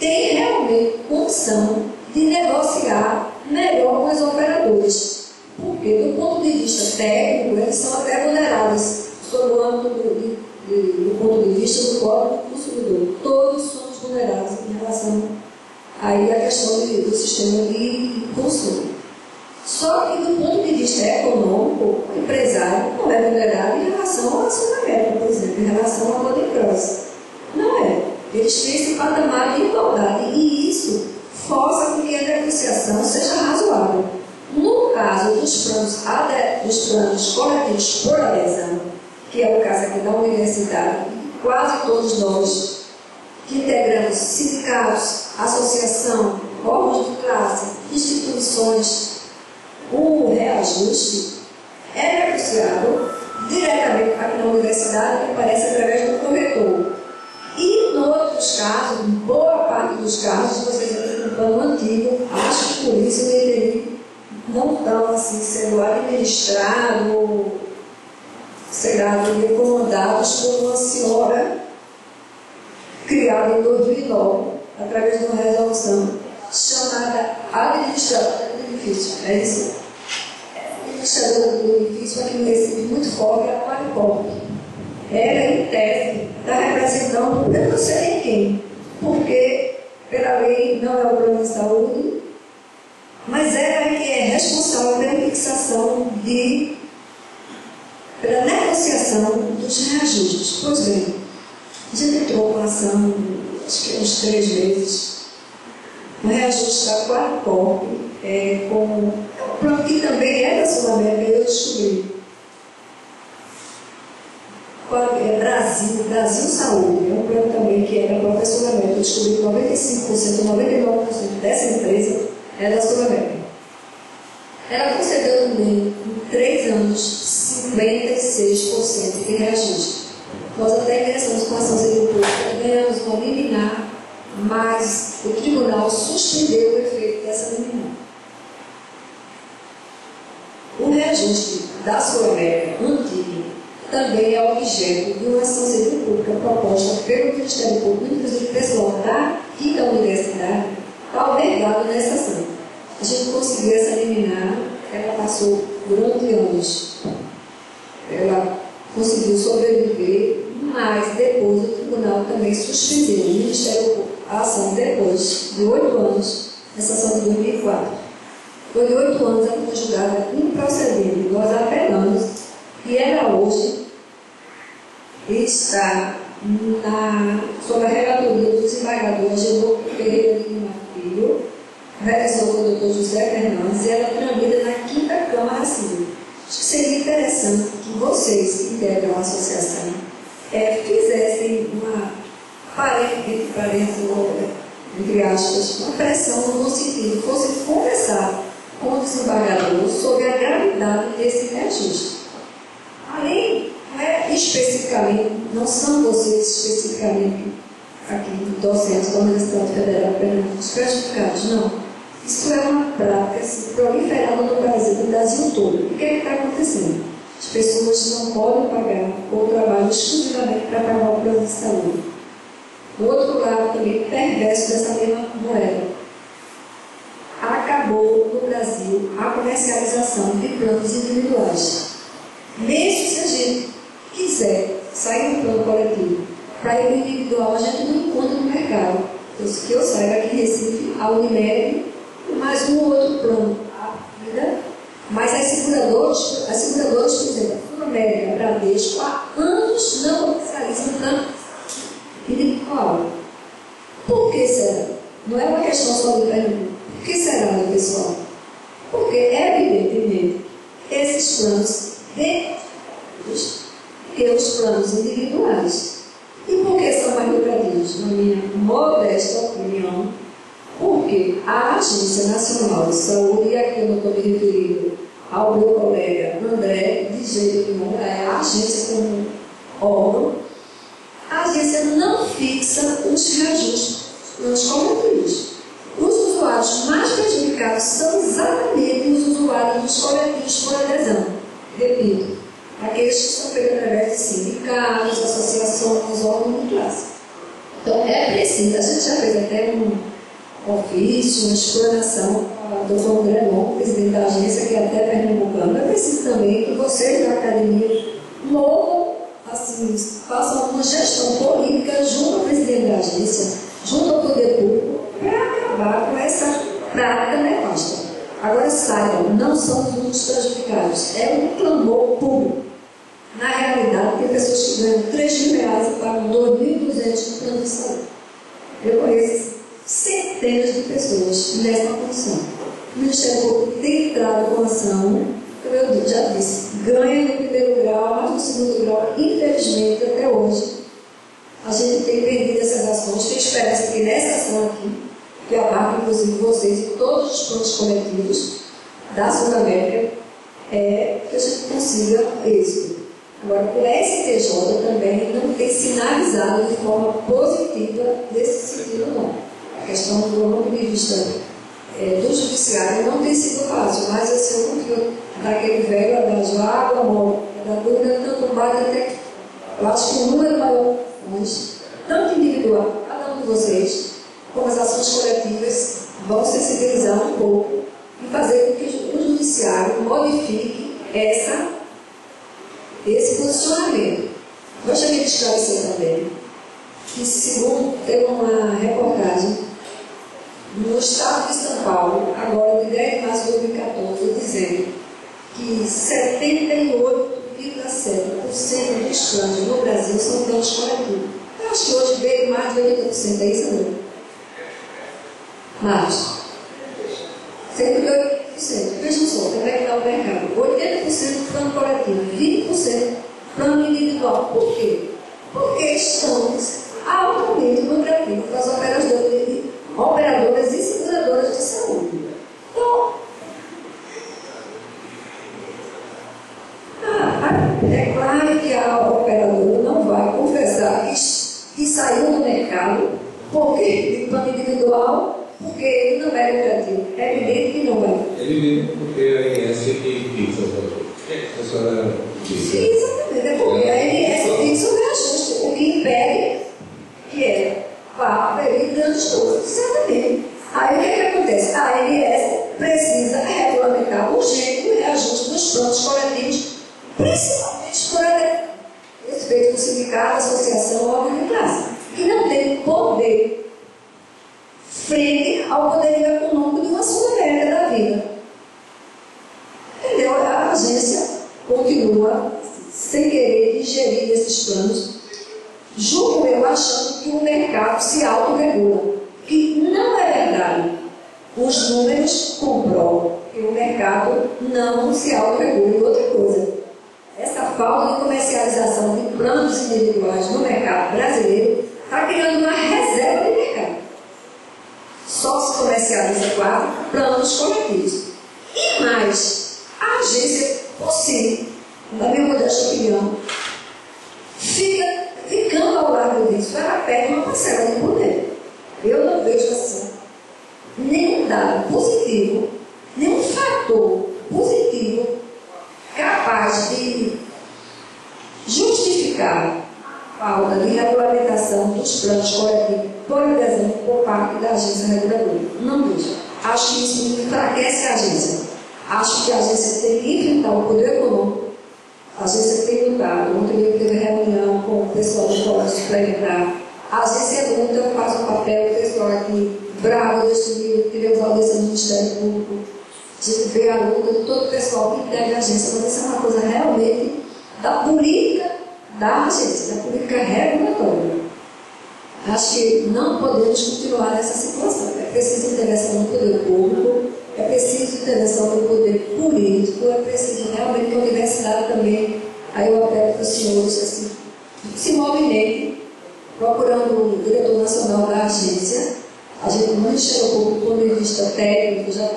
têm realmente condição de negociar melhor com os operadores. Porque, do ponto de vista técnico, eles são até vulneráveis sob o âmbito do ponto de vista do Código do Consumidor. Todos somos vulneráveis em relação aí à questão do sistema de consumo. Só que, do ponto de vista econômico, o empresário não é vulnerável em relação à Sul-América, por exemplo, em relação à Golden Cross. Não é. Eles têm esse patamar de igualdade e isso força com que a negociação seja razoável. No caso dos planos coletivos por adesão, que é o caso aqui da universidade, quase todos nós que integramos sindicatos, associação, órgãos de classe, instituições, o reajuste é negociado diretamente aqui na universidade, que aparece através do corretor. E, em outros casos, em boa parte dos casos, vocês entram no plano antigo, acho que por isso ele não estão assim, sendo administrado, sei lá, comandados por uma senhora criada em 2009, através de uma resolução chamada Administradora do Benefício. É isso? Administradora do Benefício, aqui no Recife, muito forte, é a Maricop. Ela, em tese, está representando, eu não sei nem quem, porque pela lei não é o plano de saúde, mas ela é que é responsável pela fixação pela negociação dos reajustes. Pois bem, a gente entrou com a ação, acho que uns 3 meses, o reajuste da Qualicorp, com um plano que também é da Sul-América, eu descobri. Brasil Saúde, é um plano também que é da própria Sul-América. Eu descobri que 95%, 99% dessa empresa é da Sul-América. Ela concedeu também, em 3 anos, 56% de reajuste. Nós até ingressamos com a ação civil pública, ganhamos uma liminar, mas o tribunal suspendeu o efeito dessa liminar. O reajuste da Sul-América antigo também é objeto de uma ação civil pública proposta pelo Ministério Público, inclusive pessoal daqui da universidade, está albergado nessa ação. A gente conseguiu essa liminar, ela passou durante anos. Ela conseguiu sobreviver, mas depois o tribunal também suspendeu o Ministério Público a ação depois de 8 anos, essa ação de 2004. Depois de 8 anos, ela foi julgada improcedente. Nós apelamos e ela hoje está sob a relatoria do desembargador Agenor Ferreira de Lima Filho, revisou com o Dr. José Fernandes, e ela tramita na 5ª Câmara Civil. Acho que seria interessante que vocês, que integram a associação, fizessem uma entre aspas, uma pressão no sentido que fosse conversar com o desembargador sobre a gravidade desse reajuste. Além, especificamente, não são vocês especificamente aqui, docentes da Universidade Federal de Pernambuco, os prejudicados, não. Isso é uma prática proliferada no Brasil todo. O que é que está acontecendo? As pessoas não podem pagar ou trabalham exclusivamente para pagar o plano de saúde. O outro lado também perverso dessa mesma moeda. Acabou no Brasil a comercialização de planos individuais. Mesmo se a gente quiser sair do plano coletivo para ir no individual, a gente não encontra no mercado. Então, que eu saiba aqui em Recife, a Unimed, mais um outro plano, a vida. Mas as seguradoras, por exemplo, a Sul-América, Bradesco, há anos não comercializam plano individual. Por que será? Não é uma questão só de Pernambuco. Por que será, né, pessoal? Porque, evidentemente, esses planos que os planos individuais. E por que são mais lucrativos? Na minha modesta opinião, porque a Agência Nacional de Saúde, e aqui eu não estou me referindo ao meu colega André, de jeito nenhum, a agência como órgão, a agência não fixa os reajustes nos coletivos. Os usuários mais prejudicados são exatamente os usuários dos coletivos por adesão. Repito, aqueles que são feitos através de sindicatos, associações, órgãos de classe. Então, é preciso, a gente já fez até um ofício, uma explanação ao Dr. André Long, presidente da agência, que é até pernambucano. É preciso também que vocês da academia movam, assim, façam uma gestão política junto ao presidente da agência, junto ao poder público, para acabar com essa prática nefasta. Agora saibam, não são os únicos prejudicados, é um clamor público. Na realidade, tem pessoas que ganham R$3.000 e pagam R$2.200 no plano de saúde. Eu conheço centenas de pessoas nessa condição. O Ministério Público tem entrado com ação, como eu já disse, ganha no primeiro grau, mas no segundo grau, infelizmente, até hoje, a gente tem perdido essas ações. Tem esperança que nessa ação aqui, que abarca inclusive vocês e todos os planos coletivos da Sul-América, que a gente consiga êxito. Agora, o STJ também não tem sinalizado de forma positiva nesse sentido, não. A questão do ponto de vista do judiciário não tem sido fácil, mas assim, eu confio naquele velho adágio, água morre, da dúvida tanto mais até que eu acho que o número maior, tanto individual, cada um de vocês, como as ações coletivas, vão sensibilizar um pouco e fazer com que o judiciário modifique esse posicionamento. Gostaria de esclarecer também que, segundo tem uma reportagem no estado de São Paulo, agora de 10 de março de 2014, dizendo que 78,7% dos planos no Brasil são planos coletivos. Eu acho que hoje veio mais de 80%, é isso, André? Mais. 108%. Vejam só, como é que está o mercado. 80% plano coletivo, 20% plano individual. Por quê? Porque estamos altamente lucrativos para as operadoras e seguradoras de saúde. Então, é claro que a operadora não vai confessar que saiu do mercado porque de plano individual, porque ele não é lucrativo. É evidente que não vai. É evidente porque a ANS que fixa o valor. A senhora disse. Exatamente, é porque a ANS fixa o reajuste, o que impede que vá haver grandes custos. Exatamente. Aí o que acontece? A ANS precisa regulamentar urgente o reajuste dos planos coletivos, principalmente por esse feito do sindicato, associação, órgão de classe, que não tem poder frente ao poderio econômico de uma Sul-América da vida. Entendeu? A agência continua sem querer digerir esses planos, julgo eu achando que o mercado se autorregula, que não é verdade. Os números comprovam que o mercado não se autorregula. E outra coisa, essa falta de comercialização de planos individuais no mercado brasileiro está criando uma reserva de mercado. Só se comercializa, claro, planos coletivos. E mais, a agência, possível, na minha modesta opinião, fica ficando ao largo disso, ela perde uma parcela de poder. Eu não vejo assim nenhum dado positivo, nenhum fator positivo capaz de justificar falta de regulamentação dos planos coletivos por adesão por parte da agência reguladora. Não vejo. Acho que isso enfraquece a agência. Acho que a agência tem que enfrentar o poder econômico. A agência tem lutado. Ontem teve reunião com o pessoal do Colégio Suplementar. A agência luta, faz um papel, o pessoal aqui bravo deste livro, tivemos audiência no Ministério Público. A gente vê a luta de todo o pessoal que integra a agência, mas isso é uma coisa realmente da política da agência, da política regulatória. Acho que não podemos continuar nessa situação. É preciso intervenção do poder público, é preciso intervenção do poder político, é preciso realmente que a universidade também, aí eu apelo para os senhores, assim, se movimentem, procurando o diretor nacional da agência. A gente não chegou do ponto de vista técnico, já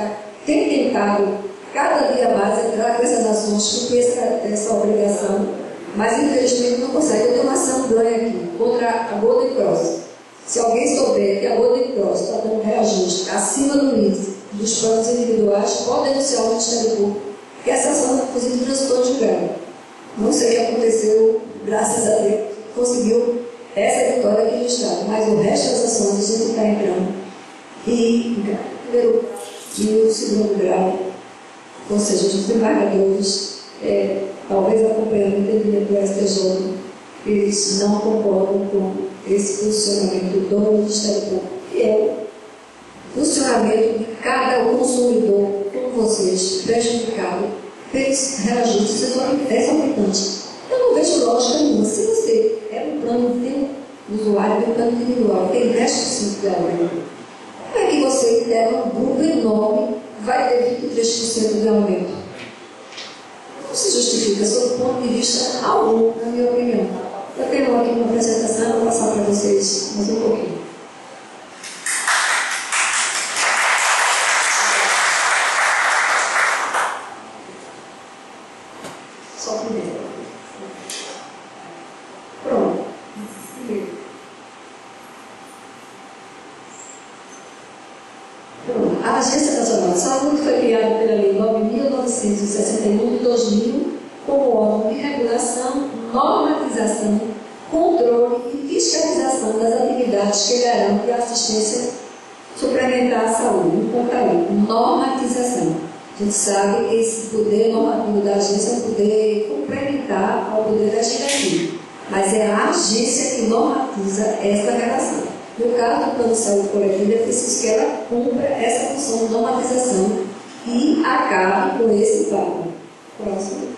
tem tentado cada dia mais entrar com essas ações, cumprir essa obrigação, mas infelizmente não consegue. Eu tenho uma ação ganha aqui contra a Golden Cross. Se alguém souber que a Golden Cross está dando reajuste acima do índice dos planos individuais, pode denunciar o Ministério Público, que essa ação, inclusive, transitou de grau. Não sei o que aconteceu, graças a Deus, conseguiu essa vitória aqui no Estado, mas o resto das ações a gente está entrando. E o segundo grau, ou seja, os desembargadores, talvez acompanhando o entendimento do STJ, eles não concordam com esse funcionamento do Ministério Público, que é o funcionamento de cada consumidor, como vocês, prejudicado pelos reajustes exorbitantes. Eu não vejo lógica nenhuma. Se você é um plano, tem um usuário, tem um plano individual, tem 10% de aumento, como é que você leva um grupo enorme, vai ter 23% de aumento? Não se justifica, sob o ponto de vista algum, na minha opinião. Eu tenho aqui uma apresentação, vou passar para vocês mais um pouquinho. Só primeiro. Pronto. A Agência Nacional de Saúde foi criada pela Lei 9.961 de 2000 como órgão de regulação, normatização, controle e fiscalização das atividades que garantem a assistência suplementar à saúde. Um ponto aí, normatização. A gente sabe que esse poder normativo da agência é um poder complementar ao poder legislativo, mas é a agência que normatiza essa relação. No caso do Plano de Saúde Coletiva, é preciso que ela cumpra essa função de normatização e acabe com esse papo. Próximo.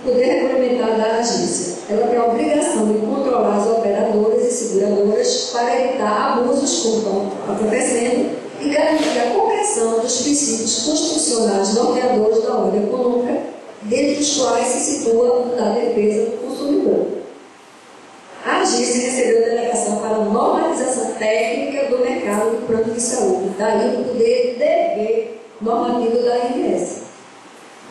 Poder regulamentar da agência. Ela tem a obrigação de controlar as operadoras e seguradoras para evitar abusos que estão acontecendo e garantir a compreensão dos princípios constitucionais norteadores da ordem econômica, dentre os quais se situa a defesa do consumidor. A agência recebeu delegação para a normalização técnica do mercado do plano de saúde, daí o poder dever normativo da ANS.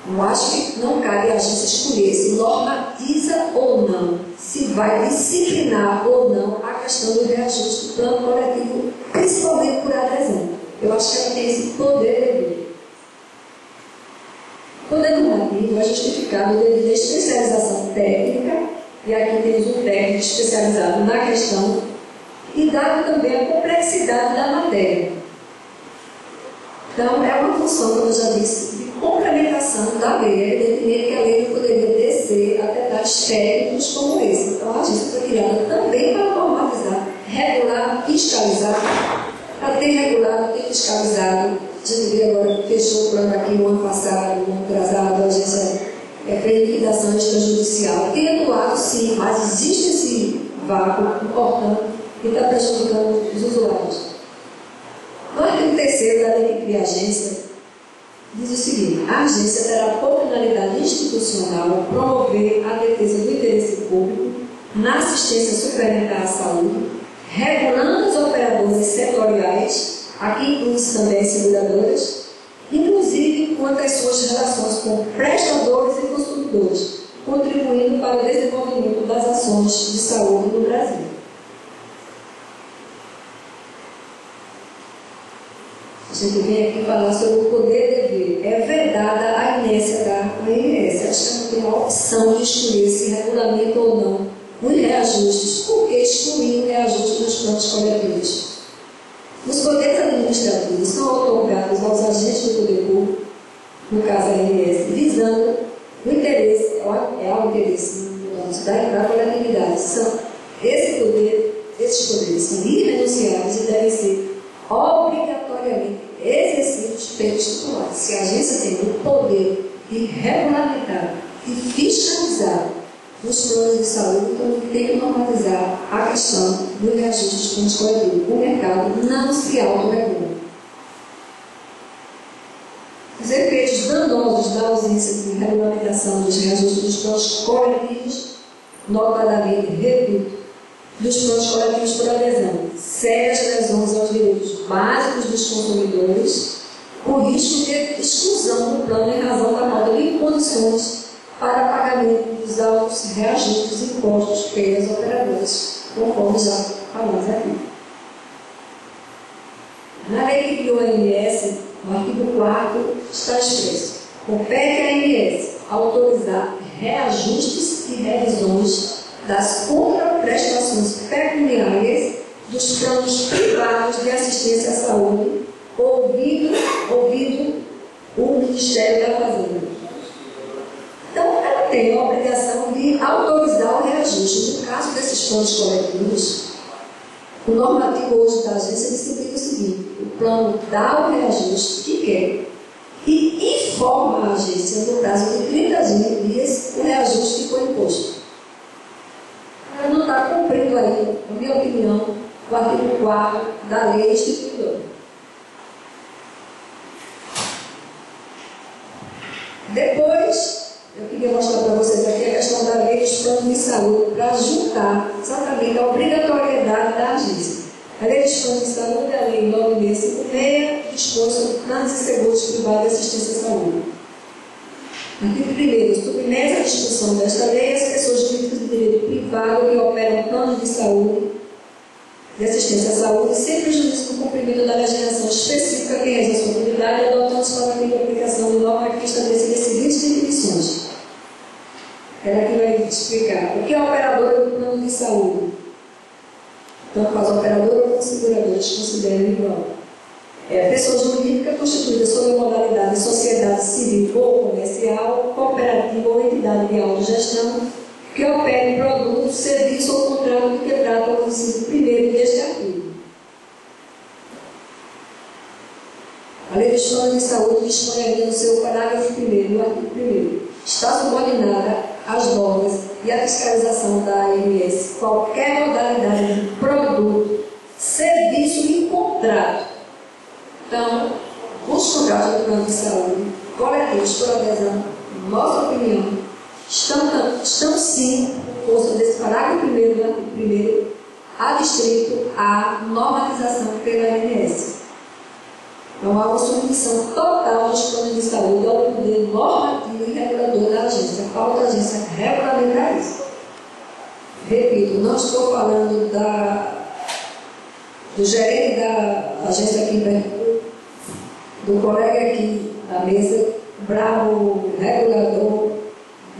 Eu acho que não cabe a agência escolher se normatiza ou não, se vai disciplinar ou não a questão do reajuste do plano coletivo, principalmente por adesão. Eu acho que ela tem esse poder dever. O poder normativo é justificado devido à especialização técnica, e aqui temos um técnico especializado na questão, e dado também a complexidade da matéria. Então, é uma função, como eu já disse, de complementação da lei. Evidentemente que a lei não poderia descer a detalhes técnicos como esse. Então, a agência foi criada também para normalizar, regular, fiscalizar. Ela tem regulado, tem fiscalizado. A gente vê agora que fechou o plano aqui no ano passado, no ano atrasado, a agência fez liquidação extrajudicial. Tem atuado sim, mas existe esse vácuo importante que está prejudicando os usuários. No artigo 3º da lei que cria a agência, diz o seguinte: a agência terá por finalidade institucional promover a defesa do interesse público na assistência suplementar à saúde, regulando os operadores setoriais, aqui inclui-se também as seguradoras, inclusive quanto às suas relações com prestadores e consumidores, contribuindo para o desenvolvimento das ações de saúde no Brasil. A gente vem aqui falar sobre o poder dever. É vedada a inércia da ANS. Acho que não tem a opção de escolher se regulamento ou não os reajustes. Por que excluir o reajuste dos planos coletivos? Os poderes administrativos são otorgados aos agentes do poder público, no caso a ANS, visando o interesse, ao interesse da coletividade. Esses poderes são irrenunciáveis e devem ser obrigatoriamente exercidos pelos titulares. Se a agência tem o poder de regulamentar e fiscalizar os planos de saúde, então tem que normalizar a questão do reajuste dos planos coletivos. O mercado não se autorregula. Os efeitos danosos da ausência de regulamentação dos reajustes dos planos coletivos, notadamente, repito, dos planos coletivos por adesão, sérias lesões aos direitos básicos dos consumidores, com risco de exclusão do plano em razão da falta de condições para pagamento dos altos reajustes e impostos pelas operadoras, conforme já falamos aqui. Na lei que criou a ANS, no artigo 4 está expresso: compete à ANS autorizar reajustes e revisões das contraprestações pecuniárias dos planos privados de assistência à saúde, ouvido o Ministério da Fazenda. Então, ela tem a obrigação de autorizar o reajuste. No caso desses planos coletivos, o normativo hoje da agência disciplina o seguinte: o plano dá o reajuste que quer e informa a agência, no prazo de 30 dias, o reajuste que foi imposto. Ela não está cumprindo aí, na minha opinião, o artigo 4 da lei instituidora. Depois, eu queria mostrar para vocês aqui a questão da lei dos planos de saúde, para juntar exatamente a obrigatoriedade da agência. A lei dos planos de saúde é a lei 9656, dispõe sobre planos e seguros privados de assistência à saúde. Artigo 1º, submete à discussão desta lei as pessoas jurídicas de direito privado que operam planos de saúde, de assistência à saúde, sem prejuízo do cumprimento da legislação específica que rege a sua atividade, adotando-se para a aplicação de norma que estabelecer as seguintes definições. Ela aqui vai explicar o que é a operadora do plano de saúde. Tanto faz a operadora como seguradoras consideram igual. É a pessoa jurídica constituída sob a modalidade de sociedade civil ou comercial, cooperativa ou entidade de autogestão, que opere produto, serviço ou contrato do que trata o inciso 1º deste artigo. A lei dos planos de saúde dispõe ainda no seu parágrafo 1º, no artigo 1º, está subordinada às normas e à fiscalização da ANS qualquer modalidade de produto, serviço e contrato. Então, os contratos do plano de saúde, coletivos por adesão, nossa opinião, estão sim, por força desse parágrafo 1º do artigo 1º, adstrito à normatização pela ANS. Então, há uma submissão total dos planos de saúde ao poder normativo e regulador da agência. Falta a agência regulamentar isso. Repito, não estou falando do gerente da agência aqui em Pernambuco, do colega aqui da mesa, bravo regulador,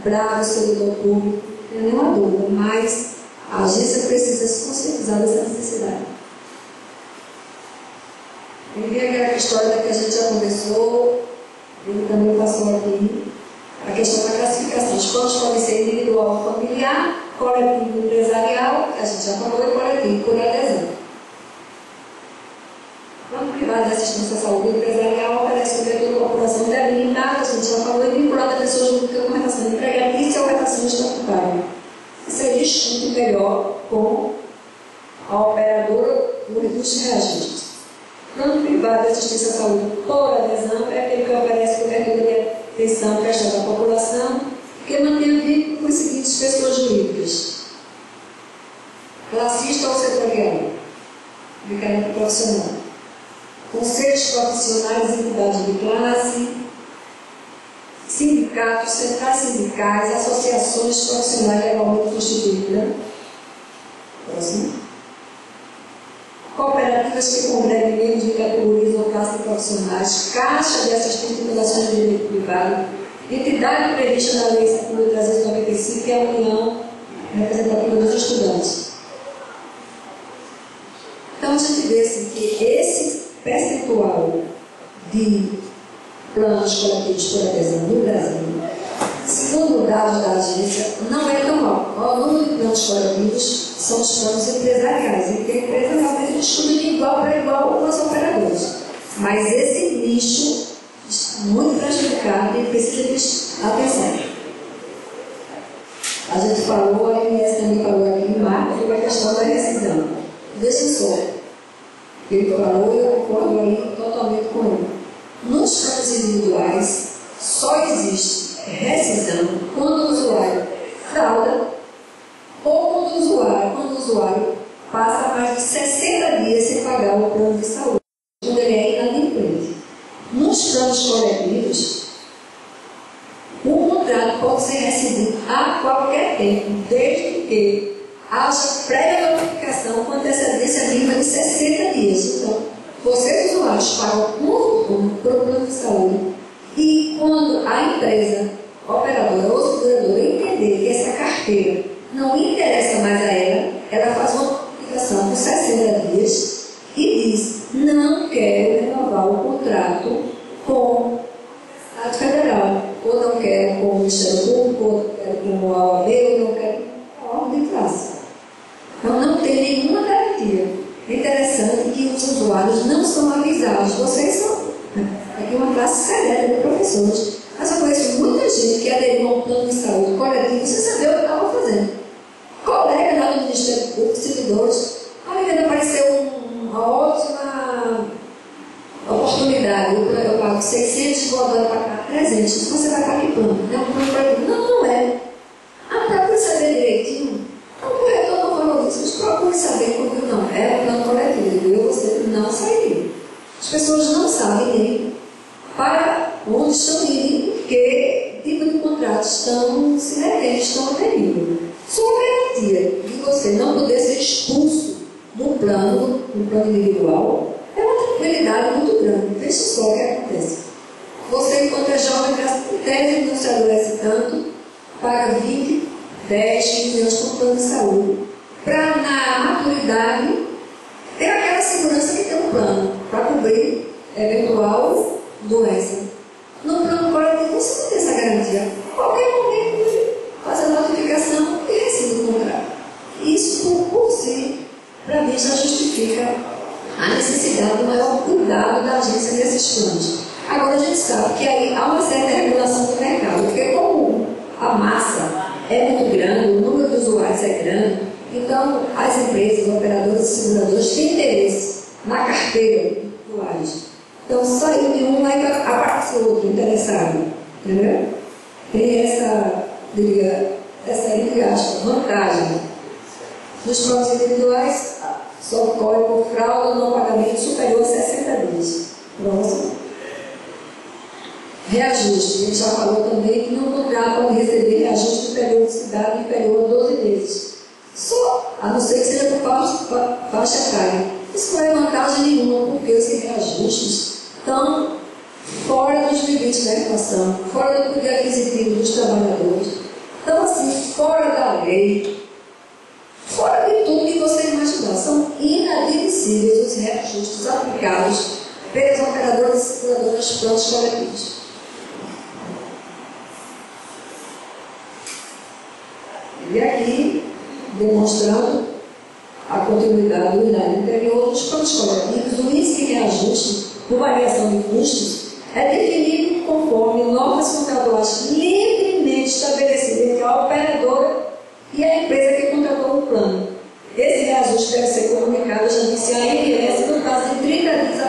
bravo servidor público, não tem nenhuma dúvida, mas a agência precisa se conscientizar dessa necessidade. Ele vem aquela história que a gente já conversou, ele também passou aqui, a questão da classificação. Os planos podem ser individual ou familiar, coletivo empresarial, que a gente já falou, e coletivo por adesão. O plano privado de assistência à saúde empresarial oferece cobertura à população delimitada, a gente já falou, e vinculada a pessoas jurídicas com relação empregatícia ou relação estatutária. Isso aí discute melhor com a operadora dos reajustes. Plano privado de assistência à saúde por adesão é aquele que oferece cobertura de atenção prestada à população, que mantém vínculo com as seguintes pessoas jurídicas: classista ou setorial, de caráter profissional, conselhos profissionais e entidades de classe, sindicatos, centrais sindicais, associações profissionais legalmente constituídas. Próximo. Cooperativas que congreguem membros de categorias ou classes profissionais, caixa de assistência de fundações de direito privado, entidade prevista na Lei 5.395, que é a União Representativa dos Estudantes. Então, a gente vê assim, que esse percentual de planos coletivos por adesão no Brasil, segundo dados da agência, não é tão alto. O número de planos coletivos são os planos empresariais, em que a empresa realmente discute de igual para igual com as operadoras. Mas esse nicho muito prejudicado e precisa de atenção. A gente falou, a ANS também falou aqui em março, sobre a questão da rescisão. Deixa só. Ele falou e eu concordo aí totalmente com ele. Nos casos individuais, só existe rescisão quando o usuário frauda ou quando o usuário tempo, desde que haja prévia notificação com antecedência mínima de 60 dias. Então, vocês usuários pagam um para o plano de saúde e quando a empresa operadora ou seguradora entender que essa carteira não interessa mais a ela, ela faz uma notificação por 60 dias e diz: não quero renovar o contrato com a Estado Federal, ou não quero com o Ministério Público, ou não quero com a OAB, ou não quero com a ordem de classe. Então não tem nenhuma garantia. É interessante que os usuários não são avisados. Vocês são aqui uma classe seleta de professores. Mas eu conheço muita gente que aderiu a um plano de saúde coletivo sem saber o que estava fazendo. Colegas lá do Ministério Público, servidores, ainda apareceu uma ótima oportunidade. Eu pago 600, vou agora pagar 300. Se você vai pagar que plano? É um plano coletivo? Não, não é. Procure saber direitinho. O corretor não falou isso, mas procure saber quando não é um plano coletivo. Eu você não sairia. As pessoas não sabem nem para onde estão indo, que tipo de contratos estão se metendo, estão aderindo. Só a garantia de você não poder ser expulso do plano individual é uma tranquilidade muito grande. Veja só o que acontece. Você, enquanto é jovem, em tese não se adoece tanto, paga 20, 10, 15 anos com plano de saúde, para na maturidade ter aquela segurança que tem um plano para cobrir eventual doença. No plano coletivo você não tem essa garantia. Qualquer momento faz a notificação e rescinde o contrato. Isso por si, para mim, já justifica a necessidade do maior cuidado da agência nesses planos. Agora a gente sabe que aí há uma certa regulação do mercado, porque como a massa é muito grande, o número de usuários é grande, então as empresas, operadoras e seguradoras têm interesse na carteira de usuários. Então saiu de um, aí aparece outro interessado. Entendeu? Tem essa, entre aspas, vantagem. Nos planos individuais, só ocorre por fraude ou não pagamento superior a 60 dias. Próximo. Reajuste. A gente já falou também que no contrato pode receber reajuste de periodicidade inferior a 12 meses. Só, a não ser que seja por faixa etária. Isso não é vantagem nenhuma, porque esses reajustes estão fora dos limites da inflação, fora do poder aquisitivo dos trabalhadores. Então, assim, fora da lei, fora de tudo que você imaginar. São inadmissíveis os reajustes aplicados pelos operadores e seguradoras dos planos coletivos. E aqui, demonstrando a continuidade do unidade anterior dos planos coletivos, o índice de reajuste por variação de custos é definido conforme normas contratuais livremente estabelecidas entre a operadora e a empresa que contratou o plano. Esse reajuste deve ser comunicado, já disse, à ANS no prazo de 30 dias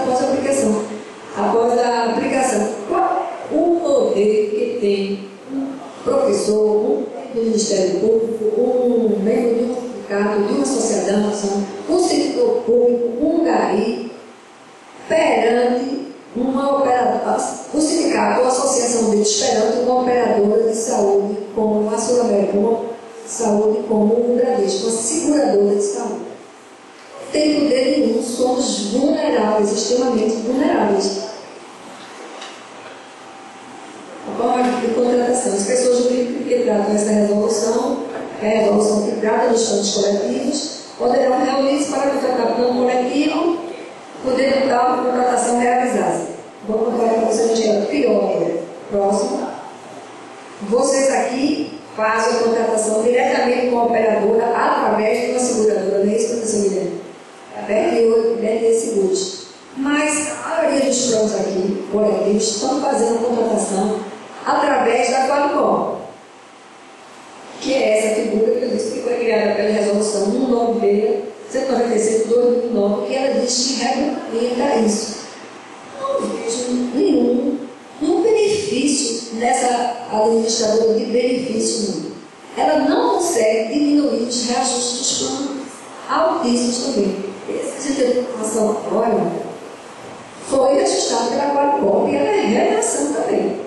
após a aplicação. Qual o poder que tem um professor, um do Ministério Público, um membro de um sindicato, de uma associação, um servidor público, um GAI, perante uma operadora, o sindicato ou a associação deles perante uma operadora de saúde como a Sul-Americana, saúde como o Bradesco, uma seguradora de saúde. Não tem poder nenhum, somos vulneráveis, extremamente vulneráveis. A forma de contratação. As pessoas jurídicas que tratam essa resolução, é a resolução que trata dos planos coletivos, poderão reunir-se para contratar plano coletivo, podendo tal contratação realizada. Vou contar para vocês que é pior. Próximo. Vocês aqui fazem a contratação diretamente com a operadora através de uma seguradora, não é isso, professor Guilherme? Aberto de seguros. Mas a maioria dos planos aqui, coletivos, estão fazendo a contratação através da Qualicom, que é essa figura que eu disse que foi criada pela resolução 196/2009, que ela diz que regulamenta isso. Não vejo nenhum benefício nessa administradora de benefício, não. Ela não consegue diminuir os reajustes dos planos altíssimos também. Esse tipo de informação agora foi ajustado pela Qualicom e ela é reação também.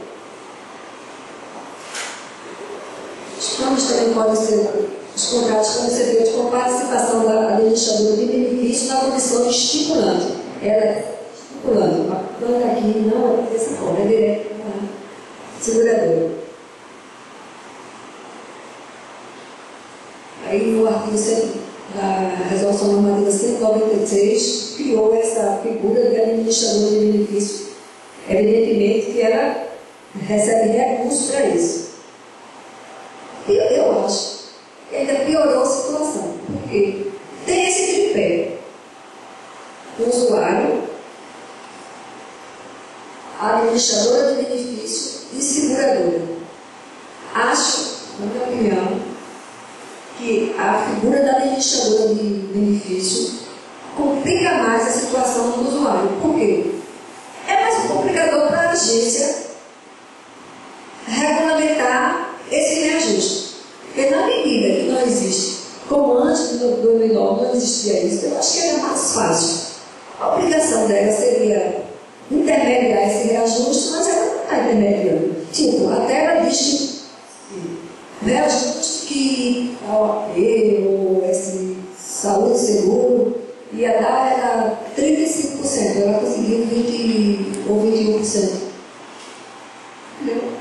Os planos têm também podem ser, os contratos podem ser feitos com participação da administradora de benefício na condição de estipulante. Ela é estipulante, a planta aqui não é dessa forma, é direto para a seguradora. Aí no artigo da Resolução Normativa 196 criou essa figura de administrador de benefício. Evidentemente que ela recebe recursos para isso. E eu acho que ainda piorou a situação, porque tem esse tripé: o usuário, a administradora de benefício e seguradora. Acho, na minha opinião, que a figura da administradora de benefício complica mais a situação do usuário. Por quê? É mais um complicador para a agência regulamentar esse reajuste. Porque na medida que não existe, como antes do 2009 não existia isso, eu acho que era mais fácil. A obrigação dela seria intermediar esse reajuste, mas ela não está intermediando. Tipo, até ela diz que reajuste que a OAP ou esse saúde seguro ia dar era 35%, ela conseguiu 20% ou 21%. Entendeu?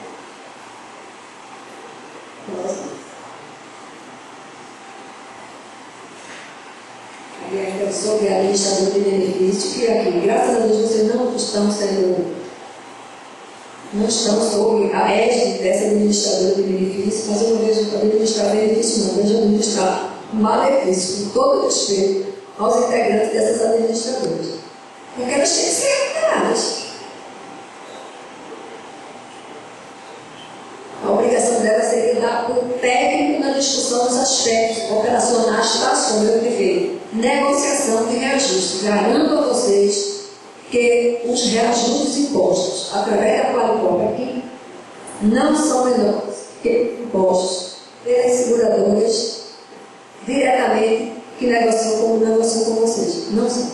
E ainda sobre a administradora de benefício, que aqui, graças a Deus, vocês não estão sob a égide dessa administradora de benefício, mas eu não vejo administrar benefício, não, vejo administrar malefício, com todo respeito aos integrantes dessas administradoras. Porque elas têm que ser remuneradas. A obrigação dela seria dar o técnico na discussão dos aspectos operacionais da ação, eu prefiro. Negociação de reajustes. Garanto a vocês que os reajustes impostos através da Qualicop aqui não são menores que impostos pelas seguradoras diretamente que negociam com vocês. Não são.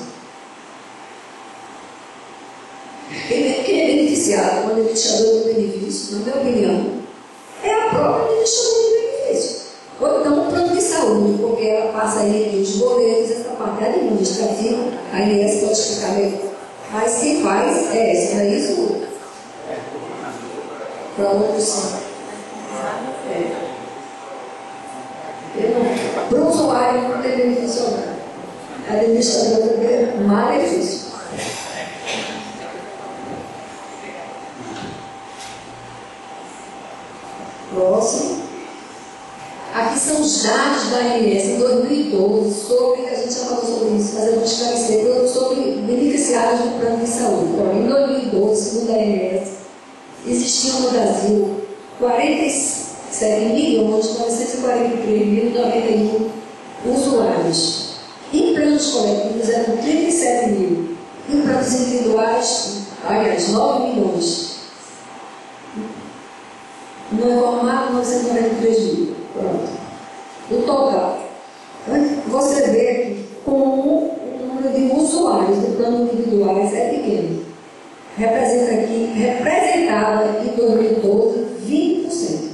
Quem é beneficiado com a administradora de benefício, na minha opinião, é a própria administradora de benefício. Ou então o plano de saúde, porque ela passa aí entre os boletos, essa parte administrativa, a INS pode explicar melhor. Mas quem faz é essa, para isso, para outros sim. Para o usuário não tem benefício algum. A administradora tem malefício. Próximo. Aqui são os dados da ANS em 2012 sobre, a gente já falou sobre isso, mas eu vou esclarecer, sobre beneficiários do plano de saúde. Então, em 2012, segundo a ANS, existiam no Brasil 47.943.091 usuários. Em planos coletivos eram 37 mil. Em planos individuais, aliás, 9 milhões. No informado, 993 mil. Pronto. O total. Você vê que como o número de usuários do plano individuais é pequeno. Representava em 2012 20%.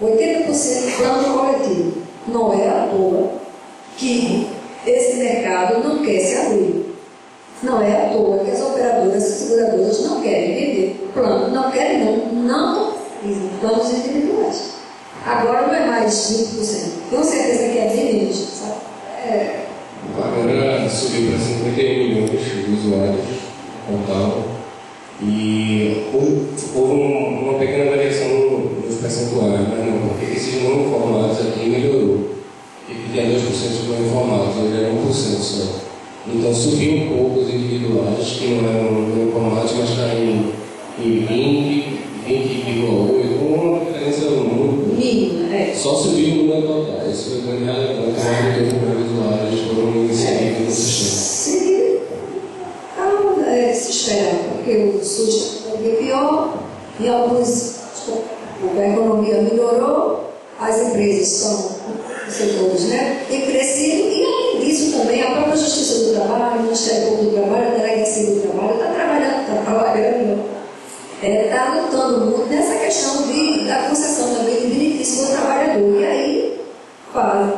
80% plano coletivo. Não é à toa que esse mercado não quer se abrir. Não é à toa que as operadoras e seguradoras não querem vender plano. Não querem, não planos individuais. Agora não é mais 20%. Com certeza que é bem menos, sabe? Agora subiu para 51 milhões de usuários total. E houve uma pequena variação nos percentuais, mas não, porque esses não informados aqui melhorou. Ele tinha 2% de não informados, ele era 1% só. Então subiu um pouco os individuais, que não eram não informados, mas está em 20,8%, uma diferença muito mínima, só subiu o número total. Isso foi grande relevante, mais de 2 milhões de usuários foram inseridos no sistema. Se espera, porque o SUS é pior, em alguns a economia melhorou, as empresas são os setores, né, têm crescido, e além disso também a própria Justiça do Trabalho, o Ministério Público do Trabalho, a Delegacia do Trabalho está trabalhando, está lutando muito nessa questão da concessão também de benefício do trabalhador. E aí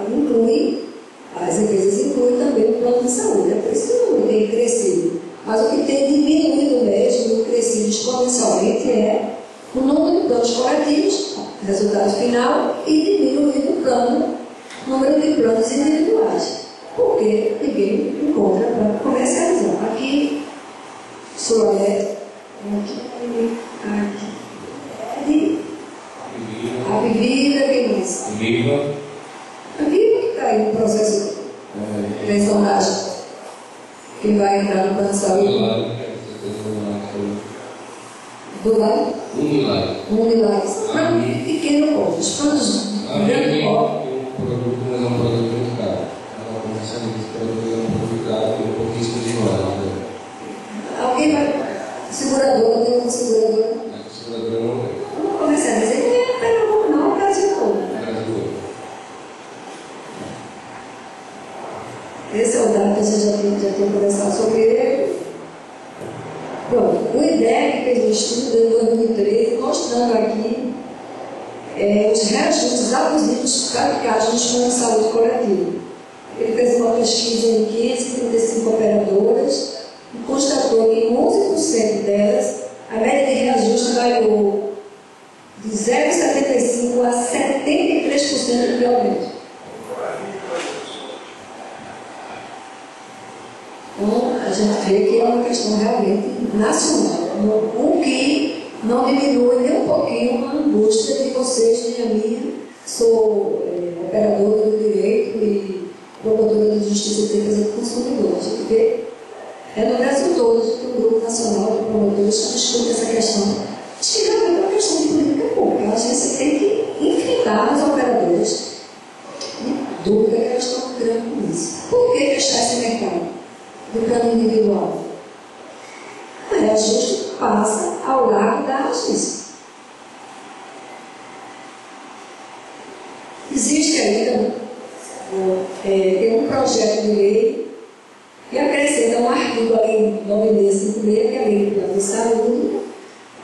inclui, as empresas incluem também o plano de saúde. É por isso que o número tem crescido. Mas o que tem diminuído mesmo, crescido exponencialmente, é o número de planos coletivos, resultado final, e diminuído o número de planos individuais. Porque ninguém encontra para comercializar. Aqui, Sulé, aqui, a Vivida, quem mais? Viva. A Viva que está aí no processo de personagem. Quem vai entrar no plano de saúde? Do lado? Unilares. Plano pequeno porte. Os planos grande porte. Um produto, mas é um produto muito caro. Ela comercializa esse produto, é um produto caro e um pouquíssimo de valor. Alguém vai. Seguradora, tem uma seguradora. A seguradora não tem. Não comercializa. Ele não é Pernambuco, não, é o Brasil todo. Esse é o dado que a gente já tem conversado sobre ele. Pronto, o IDEC fez um estudo em 2013 mostrando aqui os reajustes abusivos praticados nos planos de saúde coletivo. Ele fez uma pesquisa em 535 operadoras e constatou que em 11% delas a média de reajuste variou de 0,75% a 73% de aumento. Então, a gente vê que é uma questão realmente nacional, o que não diminui nem um pouquinho a angústia de vocês, de minha. Sou operadora do direito e promotora de justiça e defesa do consumidor. A gente vê, no Brasil todo, que o Grupo Nacional de Promotores discute essa questão. Acho que realmente é uma questão de política pública. A agência tem que enfrentar as operadoras. De dúvida que elas estão grande com isso. Por que fechar esse mercado do plano individual? O reajuste passa ao lado da justiça. Existe ainda tem um projeto de lei que acrescenta um artigo à Lei 9656, que é a Lei do Plano de Saúde,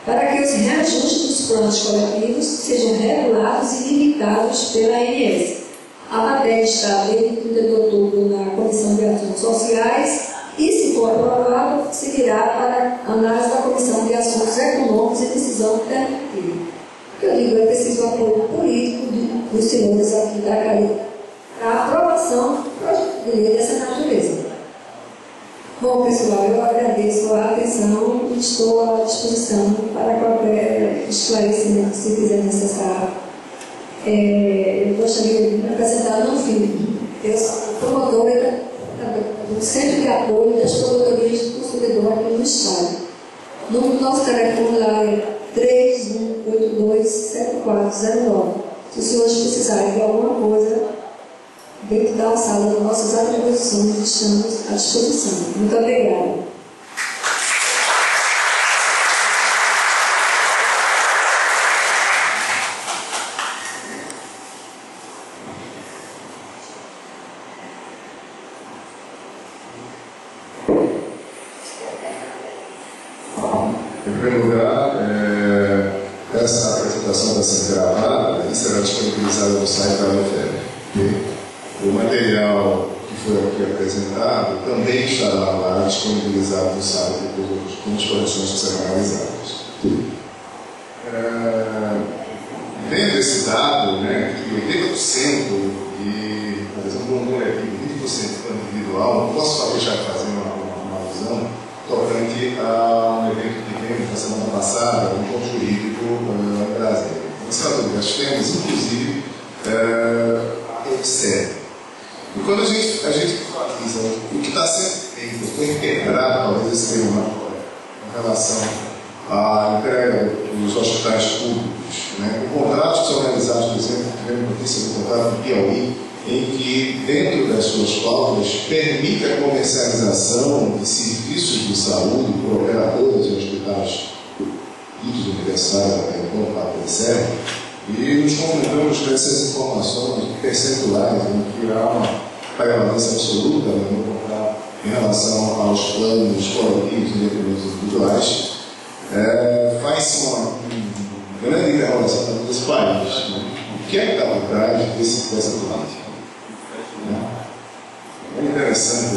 para que os reajustes dos planos coletivos sejam regulados e limitados pela ANS. A matéria está desde 30 de outubro na Comissão de Assuntos Sociais e, se for aprovado, seguirá para a análise da Comissão de Assuntos Econômicos e Decisão Definitiva. O que eu digo é preciso apoio político dos senhores aqui da CARI para a aprovação do projeto de lei dessa natureza. Bom, pessoal, eu agradeço a atenção e estou à disposição para qualquer esclarecimento que se quiser necessário. Eu gostaria de apresentar no fim. Eu sou promotora do Centro de Apoio das Promotorias do Consumidor aqui no Estado. O nosso telefone lá é 3182-7409. Se os senhores precisarem de alguma coisa dentro da sala das nossas atribuições, estamos à disposição. Muito obrigada. Em primeiro lugar, essa apresentação vai ser gravada e será disponibilizada no site da UFR. O material que foi aqui apresentado também estará lá disponibilizado no site com as correções que serão realizadas. Dentro desse dado, que 80% de, por exemplo, um coletivo, 20% individual, não posso deixar de fazer uma alusão tocante a um evento que tivemos na semana passada, um ponto jurídico em Brasília. Nós temos, inclusive, a sede. E quando a gente fala o que está sendo feito, foi integrado, talvez esse termo lá fora, em relação à entrega dos hospitais públicos, com contratos que são realizados, por exemplo, tivemos notícia do contrato do Piauí, em que, dentro das suas cláusulas, permite a comercialização de serviços de saúde por operadoras de hospitais públicos universais, até então, para a e nos confrontamos com essas informações percentuais, em que há uma prevalência absoluta no contrato em relação aos planos coletivos e independentes individuais. Faz-se uma grande interrogação desse país. O que é que está por trás dessa política? interessante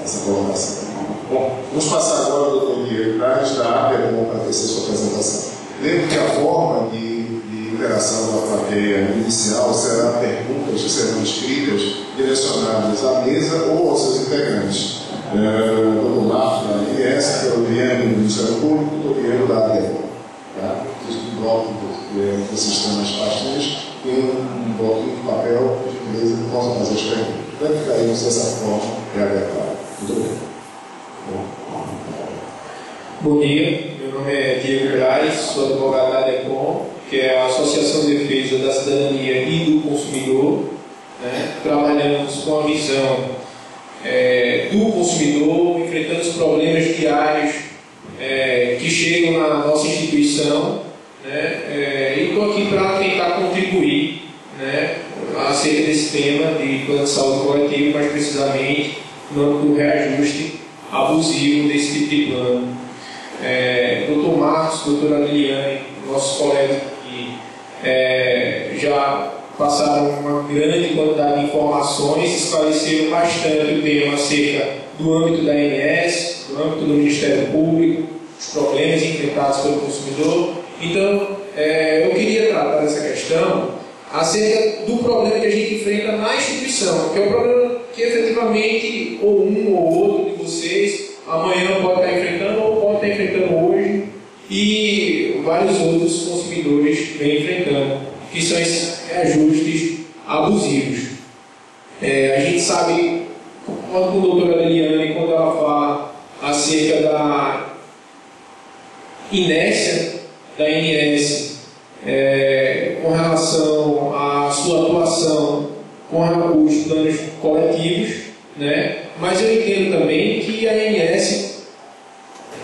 essa colocação. Bom, vamos passar agora ao doutor Diego Braz, da APECOM, para ter sua apresentação. Lembro que a forma de interação da plateia inicial será perguntas que serão escritas direcionadas à mesa ou aos seus integrantes. Dr. Marcos, da ANS, Dr. Diego, do Ministério Público, Dr. Diego, da APECOM. Tá? Um bloco que vocês estão nas pastinhas e um bloquinho de papel, de mesa, que possam fazer as perguntas. Deve ficar aí dessa forma, é adequado. Muito bem. Bom dia, meu nome é Diego Braz, sou advogado da ADECOM, que é a Associação de Defesa da Cidadania e do Consumidor. Trabalhamos com a visão do consumidor, enfrentando os problemas diários que chegam na nossa instituição, e estou aqui para tentar contribuir acerca desse tema de plano de saúde coletivo, mais precisamente no âmbito do reajuste abusivo desse tipo de plano. Dr. Marcos, doutora Liliane, nossos colegas aqui, já passaram uma grande quantidade de informações, esclareceram bastante o tema acerca do âmbito da ANS, do âmbito do Ministério Público, os problemas enfrentados pelo consumidor. Então, eu queria tratar dessa questão acerca do problema que a gente enfrenta na instituição, que é um problema que efetivamente ou um ou outro de vocês amanhã pode estar enfrentando ou pode estar enfrentando hoje, e vários outros consumidores vêm enfrentando, que são esses reajustes abusivos. A gente sabe, com a doutora Liliane, quando ela fala acerca da inércia da ANS com relação à sua atuação com os planos coletivos, mas eu entendo também que a ANS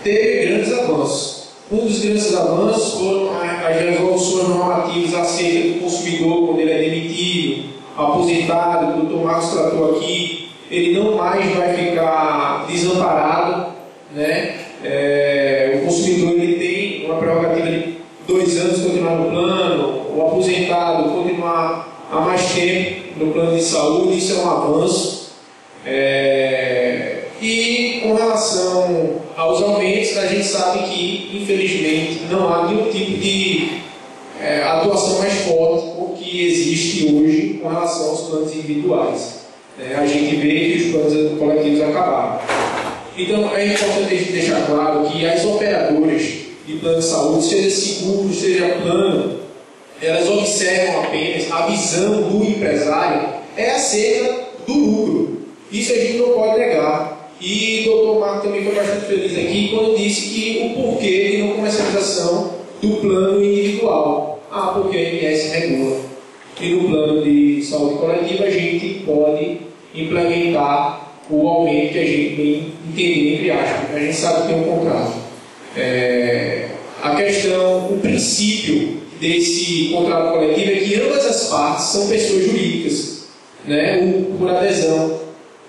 teve grandes avanços. Um dos grandes avanços foram as resoluções normativas acerca do consumidor quando ele é demitido, aposentado, o Dr. Marcos tratou aqui, ele não mais vai ficar desamparado, o consumidor ele tem uma prerrogativa de 2 anos continuar no plano, o aposentado continuar há mais tempo no plano de saúde, isso é um avanço. E com relação aos aumentos, a gente sabe que, infelizmente, não há nenhum tipo de atuação mais forte o que existe hoje com relação aos planos individuais. A gente vê que os planos coletivos acabaram. Então, é importante a gente deixar claro que as operadoras de plano de saúde, seja seguro, seja plano, elas observam apenas a visão do empresário acerca do lucro. Isso a gente não pode negar. E o Dr. Marco também foi bastante feliz aqui quando disse que o porquê de não comercialização do plano individual. Porque a ANS regula. E no plano de saúde coletiva a gente pode implementar o aumento que a gente bem entender, entre aspas. A gente sabe que tem um contrato. A questão, o princípio desse contrato coletivo é que ambas as partes são pessoas jurídicas, o por adesão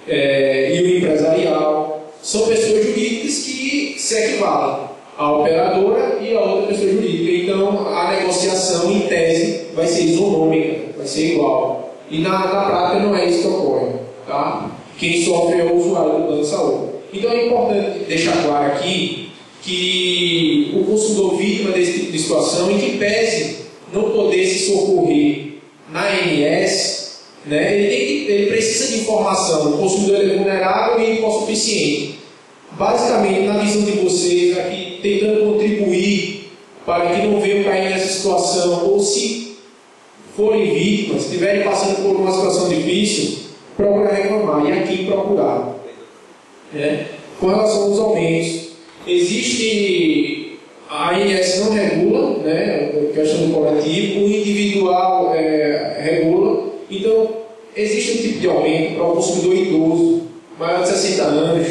e o empresarial são pessoas jurídicas que se equivalem à operadora e à outra pessoa jurídica. Então a negociação em tese vai ser isonômica, vai ser igual, e na prática não é isso que ocorre, tá? Quem sofre é o usuário do plano de saúde. Então é importante deixar claro aqui que o consumidor vítima desse tipo de situação, em que pese não poder se socorrer na ANS, ele precisa de informação. O consumidor é vulnerável e hipossuficiente. Basicamente, na visão de vocês, aqui tentando contribuir para que não venham cair nessa situação, ou se forem vítimas, estiverem passando por uma situação difícil, procurar reclamar, e aqui procurar. Com relação aos aumentos, existe, a ANS não regula, a questão do coletivo, o individual regula. Então, existe um tipo de aumento para o consumidor idoso, maior de 60 anos,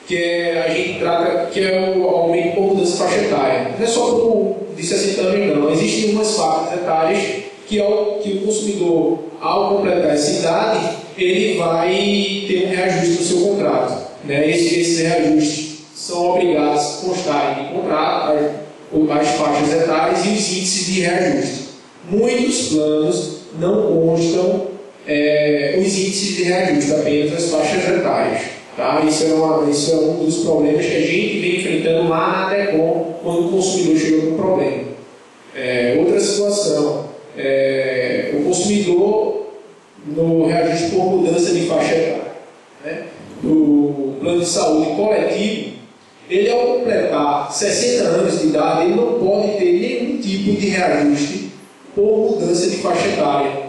que a gente trata, que é o aumento por mudança de faixa etária. Não é só de 60 anos, não. Existem umas faixas etárias que o consumidor, ao completar essa idade, ele vai ter um reajuste no seu contrato. Esses reajustes são obrigados a constarem de contrato, as faixas etárias e os índices de reajuste. Muitos planos não constam os índices de de reajuste, apenas as faixas etárias. Tá? Isso é um dos problemas que a gente vem enfrentando lá na ADECOM quando o consumidor chega com problema. Outra situação, o consumidor no reajuste por mudança de faixa etária. Né? O plano de saúde coletivo, ele ao completar 60 anos de idade, ele não pode ter nenhum tipo de reajuste por mudança de faixa etária.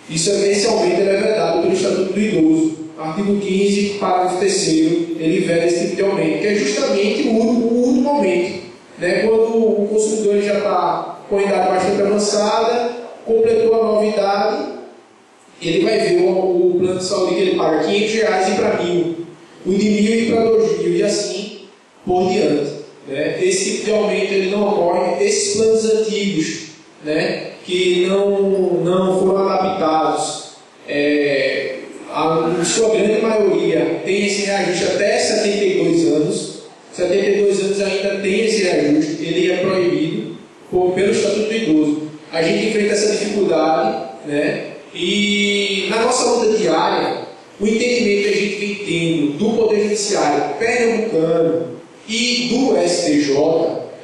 Esse aumento é vedado pelo Estatuto do Idoso. Artigo 15, parágrafo 3º, ele veda esse tipo de aumento, que é justamente o último aumento. Né? Quando o consumidor já está com a idade bastante avançada, completou a nova idade, ele vai ver o plano de saúde que ele paga R$500 e para 1.000, o de 1.000 e para 2.000 e assim por diante. Né? Esse tipo de aumento ele não ocorre. Esses planos antigos, né, que não foram adaptados, a sua grande maioria tem esse reajuste até 72 anos. 72 anos ainda tem esse reajuste, ele é proibido pelo Estatuto do Idoso. A gente enfrenta essa dificuldade, né? E na nossa luta diária, o entendimento que a gente vem tendo do Poder Judiciário pernambucano e do STJ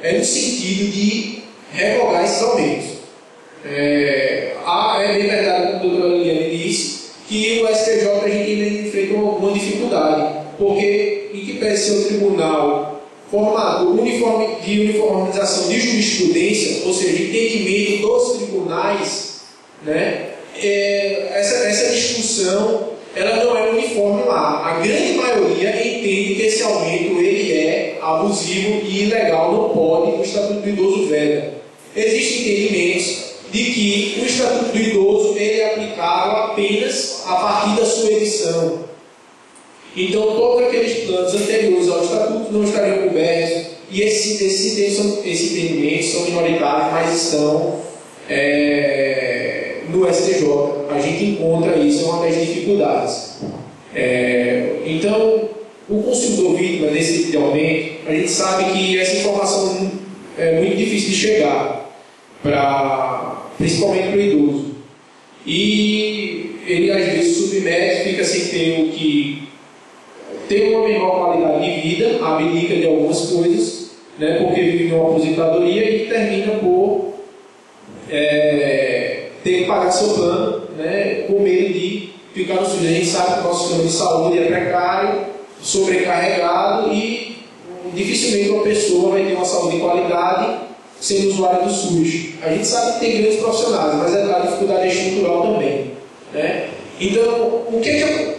é no sentido de revogar esses aumentos. É bem verdade, como a doutora Liliane disse, que o STJ a gente ainda enfrenta alguma dificuldade, porque em que pese ser um tribunal formado de uniformização de jurisprudência, ou seja, entendimento dos tribunais, né, essa discussão ela não é uniforme lá. A grande maioria entende que esse aumento ele é abusivo e ilegal, não pode, o Estatuto do Idoso veda. Existem entendimentos de que o Estatuto do Idoso ele é aplicável apenas a partir da sua edição. Então, todos aqueles planos anteriores ao Estatuto não estariam cobertos, e esses entendimentos são minoritários, mas estão no STJ. A gente encontra isso, é uma das dificuldades. Então, o consumidor vítima desse tipo de aumento, a gente sabe que essa informação é muito difícil de chegar, principalmente para o idoso. E ele às vezes submete, fica sem ter o que ter uma menor qualidade de vida, abdica de algumas coisas, né, porque vive de uma aposentadoria e termina por ter que pagar seu plano, né, com medo de ficar no SUS. A gente sabe que o nosso sistema de saúde é precário, sobrecarregado e dificilmente uma pessoa vai ter uma saúde de qualidade sendo usuário do SUS. A gente sabe que tem grandes profissionais, mas a dificuldade é estrutural também. Né? Então,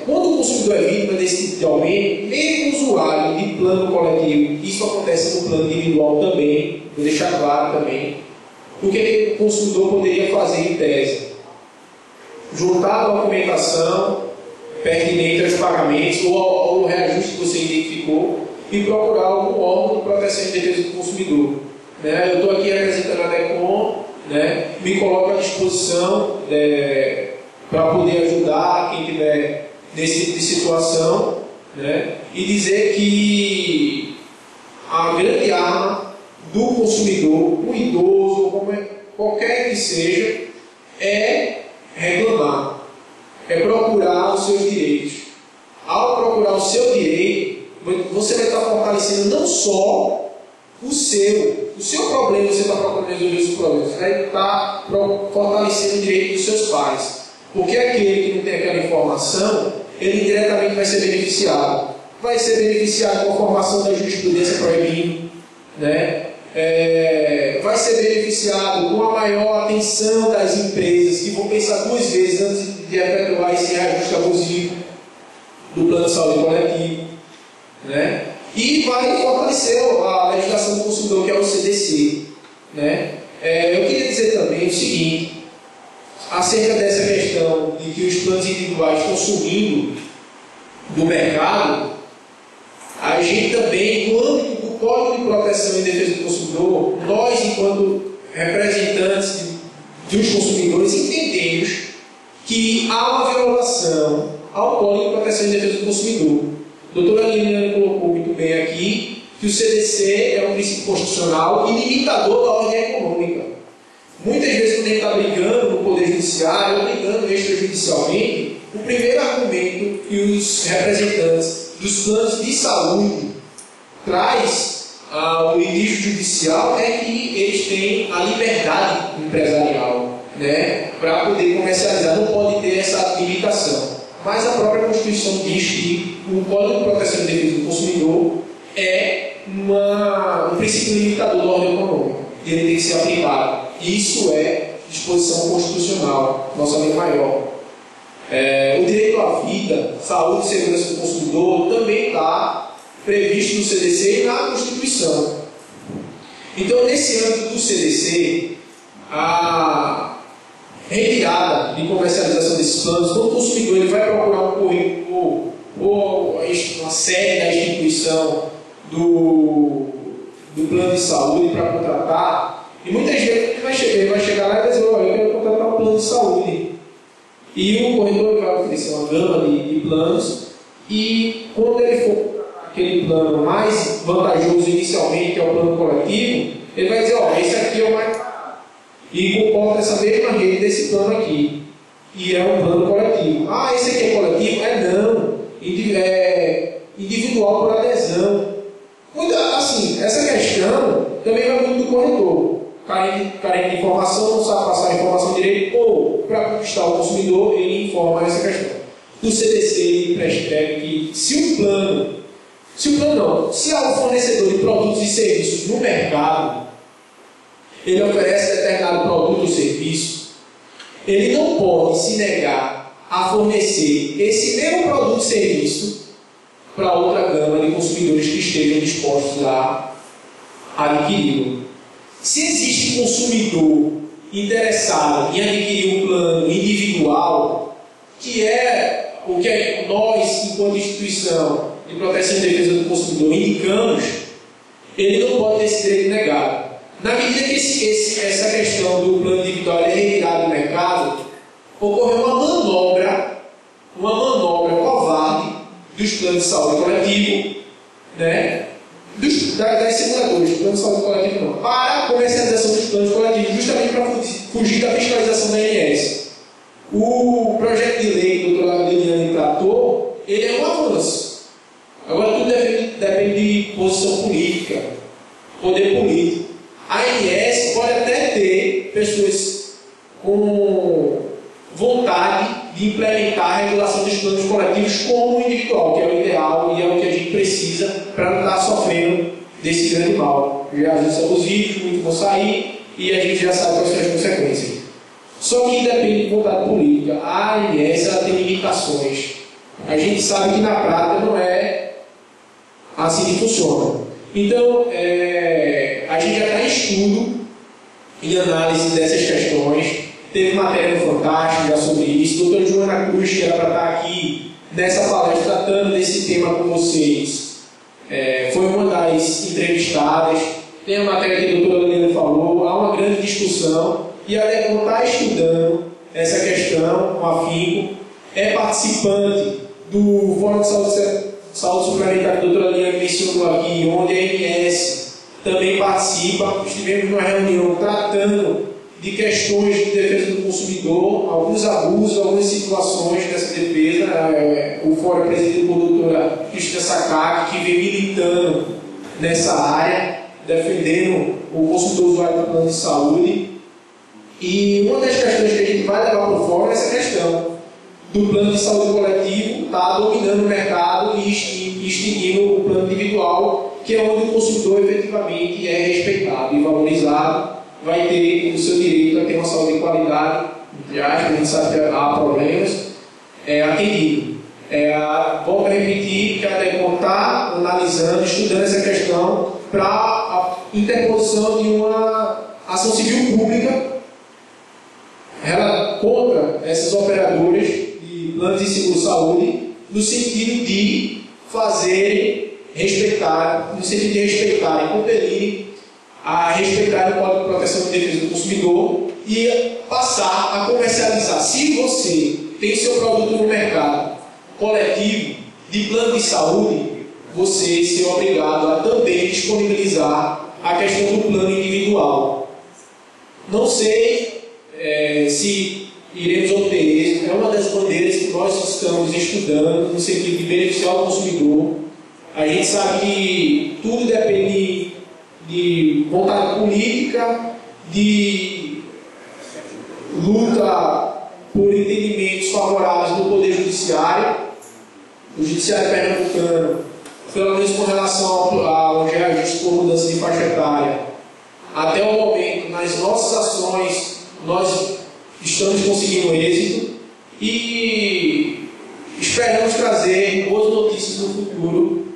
quando o consumidor é vítima desse tipo de aumento, mesmo usuário de plano coletivo, isso acontece no plano individual também, vou deixar claro também, o que o consumidor poderia fazer em tese? Juntar a documentação pertinente aos pagamentos ou ao reajuste que você identificou e procurar algum órgão de proteção e defesa do consumidor. Né? Eu estou aqui representando a ADECOM, né? Me coloco à disposição para poder ajudar quem estiver nesse tipo de situação, né? E dizer que a grande arma do consumidor, o idoso, qualquer que seja, é reclamar, é procurar os seus direitos. Ao procurar o seu direito, você vai estar fortalecendo não só o seu problema, você está procurando resolver os seus problemas, você vai estar fortalecendo o direito dos seus pais. Porque aquele que não tem aquela informação, ele indiretamente vai ser beneficiado. Vai ser beneficiado com a formação da jurisprudência proibindo, né? Vai ser beneficiado com a maior atenção das empresas, que vão pensar duas vezes antes de efetuar esse reajuste abusivo do plano de saúde coletivo, né? E vai fortalecer a legislação do consumidor, que é o CDC, né? Eu queria dizer também o seguinte, acerca dessa questão de que os planos individuais estão sumindo do mercado. A gente também, no âmbito do Código de Proteção e Defesa do Consumidor, nós, enquanto representantes dos consumidores, entendemos que há uma violação ao Código de Proteção e Defesa do Consumidor. A doutora Liliane colocou muito bem aqui que o CDC é um princípio constitucional e limitador da ordem econômica. muitas vezes quando a gente está brigando no Poder Judiciário ou brigando extrajudicialmente, o primeiro argumento que os representantes dos planos de saúde traz ao litígio judicial é que eles têm a liberdade empresarial, né, para poder comercializar, não pode ter essa limitação. Mas a própria Constituição diz que o Código de Proteção e Defesa do Consumidor é um princípio limitador da ordem econômica, e ele tem que ser aplicado. Isso é disposição constitucional, nossa lei maior. O direito à vida, saúde e segurança do consumidor também está previsto no CDC e na Constituição. Então, nesse âmbito do CDC, a retirada de comercialização desses planos, quando o consumidor ele vai procurar um currículo ou uma sede da instituição do plano de saúde para contratar, e muitas vezes ele vai chegar lá e vai dizer: olha, eu quero contratar um plano de saúde. E o corretor vai oferecer uma gama de planos, e quando ele for aquele plano mais vantajoso inicialmente, que é o plano coletivo, ele vai dizer: ó, esse aqui é o mais barato, e comporta essa mesma rede desse plano aqui, e é um plano coletivo. Ah, esse aqui é coletivo? Não, é individual por adesão. Muito, assim, essa questão também vai muito do corretor, carente de informação, não sabe passar a informação direito, ou para conquistar o consumidor, ele informa essa questão. No CDC, ele prescreve que se há um fornecedor de produtos e serviços no mercado, ele oferece determinado produto ou serviço, ele não pode se negar a fornecer esse mesmo produto ou serviço para outra gama de consumidores que estejam dispostos a adquiri-lo. Se existe consumidor interessado em adquirir um plano individual, que é o que nós, enquanto instituição de proteção e defesa do consumidor, indicamos, ele não pode ter esse direito negado. Na medida que essa questão do plano individual é retirada do mercado, ocorreu uma manobra covarde dos planos de saúde coletivo, né, das seguradoras, do plano de saúde coletivo não, para a comercialização dos planos coletivos, justamente para fugir da fiscalização da ANS. O projeto de lei que o doutor Liliane tratou, ele é um avanço. Agora tudo depende de posição política, poder político. A ANS pode até ter pessoas com vontade de implementar a regulação dos planos coletivos como individual, que é o ideal e é o que a gente precisa para não estar sofrendo desse grande mal. Já avisamos os vídeos, muitos vão sair e a gente já sabe quais são as consequências. Só que depende de vontade política. A ANS ela tem limitações. A gente sabe que na prática não é assim que funciona. Então, a gente já está em estudo e análise dessas questões. Teve matéria no Fantástico já sobre isso. Doutora Joana Cruz, que era para estar aqui nessa palestra tratando desse tema com vocês, foi uma das entrevistadas. Tem a matéria que a doutora Liliane falou. Há uma grande discussão e a DECON está estudando essa questão com afinco. É participante do Fórum de Saúde Suplementar que a doutora Liliane mencionou aqui, onde a ANS também participa. Estivemos numa reunião tratando de questões de defesa do consumidor, alguns abusos, algumas situações dessa defesa. O fórum é presidido por doutora Cristina Sakaki, que vem militando nessa área, defendendo o consumidor usuário do plano de saúde. E uma das questões que a gente vai levar para o fórum é essa questão do plano de saúde coletivo estar dominando o mercado e extinguindo o plano individual, que é onde o consumidor efetivamente é respeitado e valorizado, vai ter o seu direito a ter uma saúde de qualidade, já a gente sabe que há problemas, atendido. Vou repetir que a DECON está analisando, estudando essa questão para a interposição de uma ação civil pública contra essas operadoras de planos de seguro-saúde, no sentido de fazerem respeitar, no sentido de respeitar e compelirem a respeitar o Código de Proteção e Defesa do Consumidor e passar a comercializar. Se você tem seu produto no mercado coletivo de plano de saúde, você ser obrigado a também disponibilizar a questão do plano individual. Não sei se iremos obter êxito. É uma das bandeiras que nós estamos estudando no sentido de beneficiar o consumidor. A gente sabe que tudo depende de vontade política, de luta por entendimentos favoráveis no Poder Judiciário. O Judiciário pernambucano, pelo menos com relação ao reajuste por mudança de faixa etária, até o momento, nas nossas ações, nós estamos conseguindo êxito e esperamos trazer boas notícias no futuro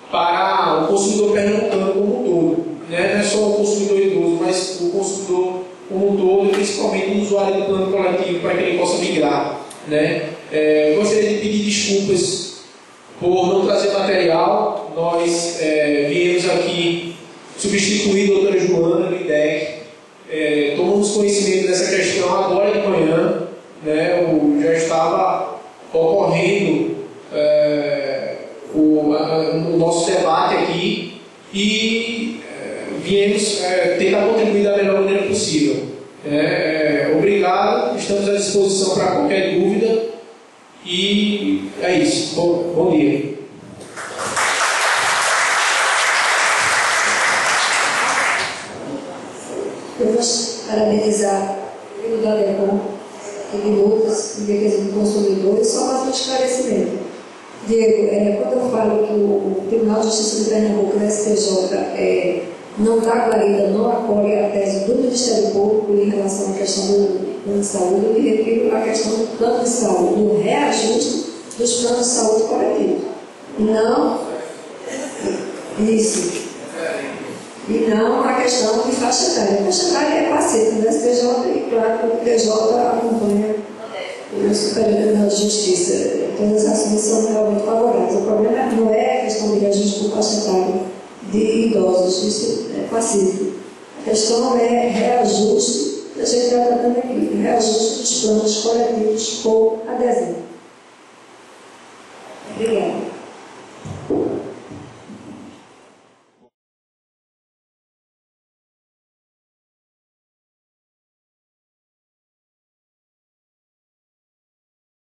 para o consumidor pernambucano como um todo. Né? Não é só o consumidor idoso, mas o consumidor como um todo, e principalmente o usuário do plano coletivo, para que ele possa migrar. Né? Gostaria de pedir desculpas por não trazer material. Nós viemos aqui substituir a doutora Joana do IDEC. Tomamos conhecimento dessa questão agora de manhã. Né? Já estava ocorrendo o nosso debate aqui e viemos tentar contribuir da melhor maneira possível. Obrigado, estamos à disposição para qualquer dúvida e é isso. Bom dia. Eu vou parabenizar o Dalecon e de lutas em defesa do consumidor e só mais um esclarecimento. Diego, quando eu falo que o Tribunal de Justiça de Pernambuco, o STJ, não dá guarida, não acolhe a tese do Ministério Público em relação à questão do plano de saúde, eu me refiro à questão do plano de saúde, do reajuste dos planos de saúde coletivos. E não isso. E não a questão de faixa etária. A faixa etária é passiva do STJ e, claro, o TJ acompanha o Superior Tribunal de Justiça. Todas as ações são realmente favoráveis. O problema não é a questão de reajuste por faixa etária de idosos, isso é passivo. A questão é reajuste, a gente está tratando aqui, reajuste dos planos coletivos por adesão.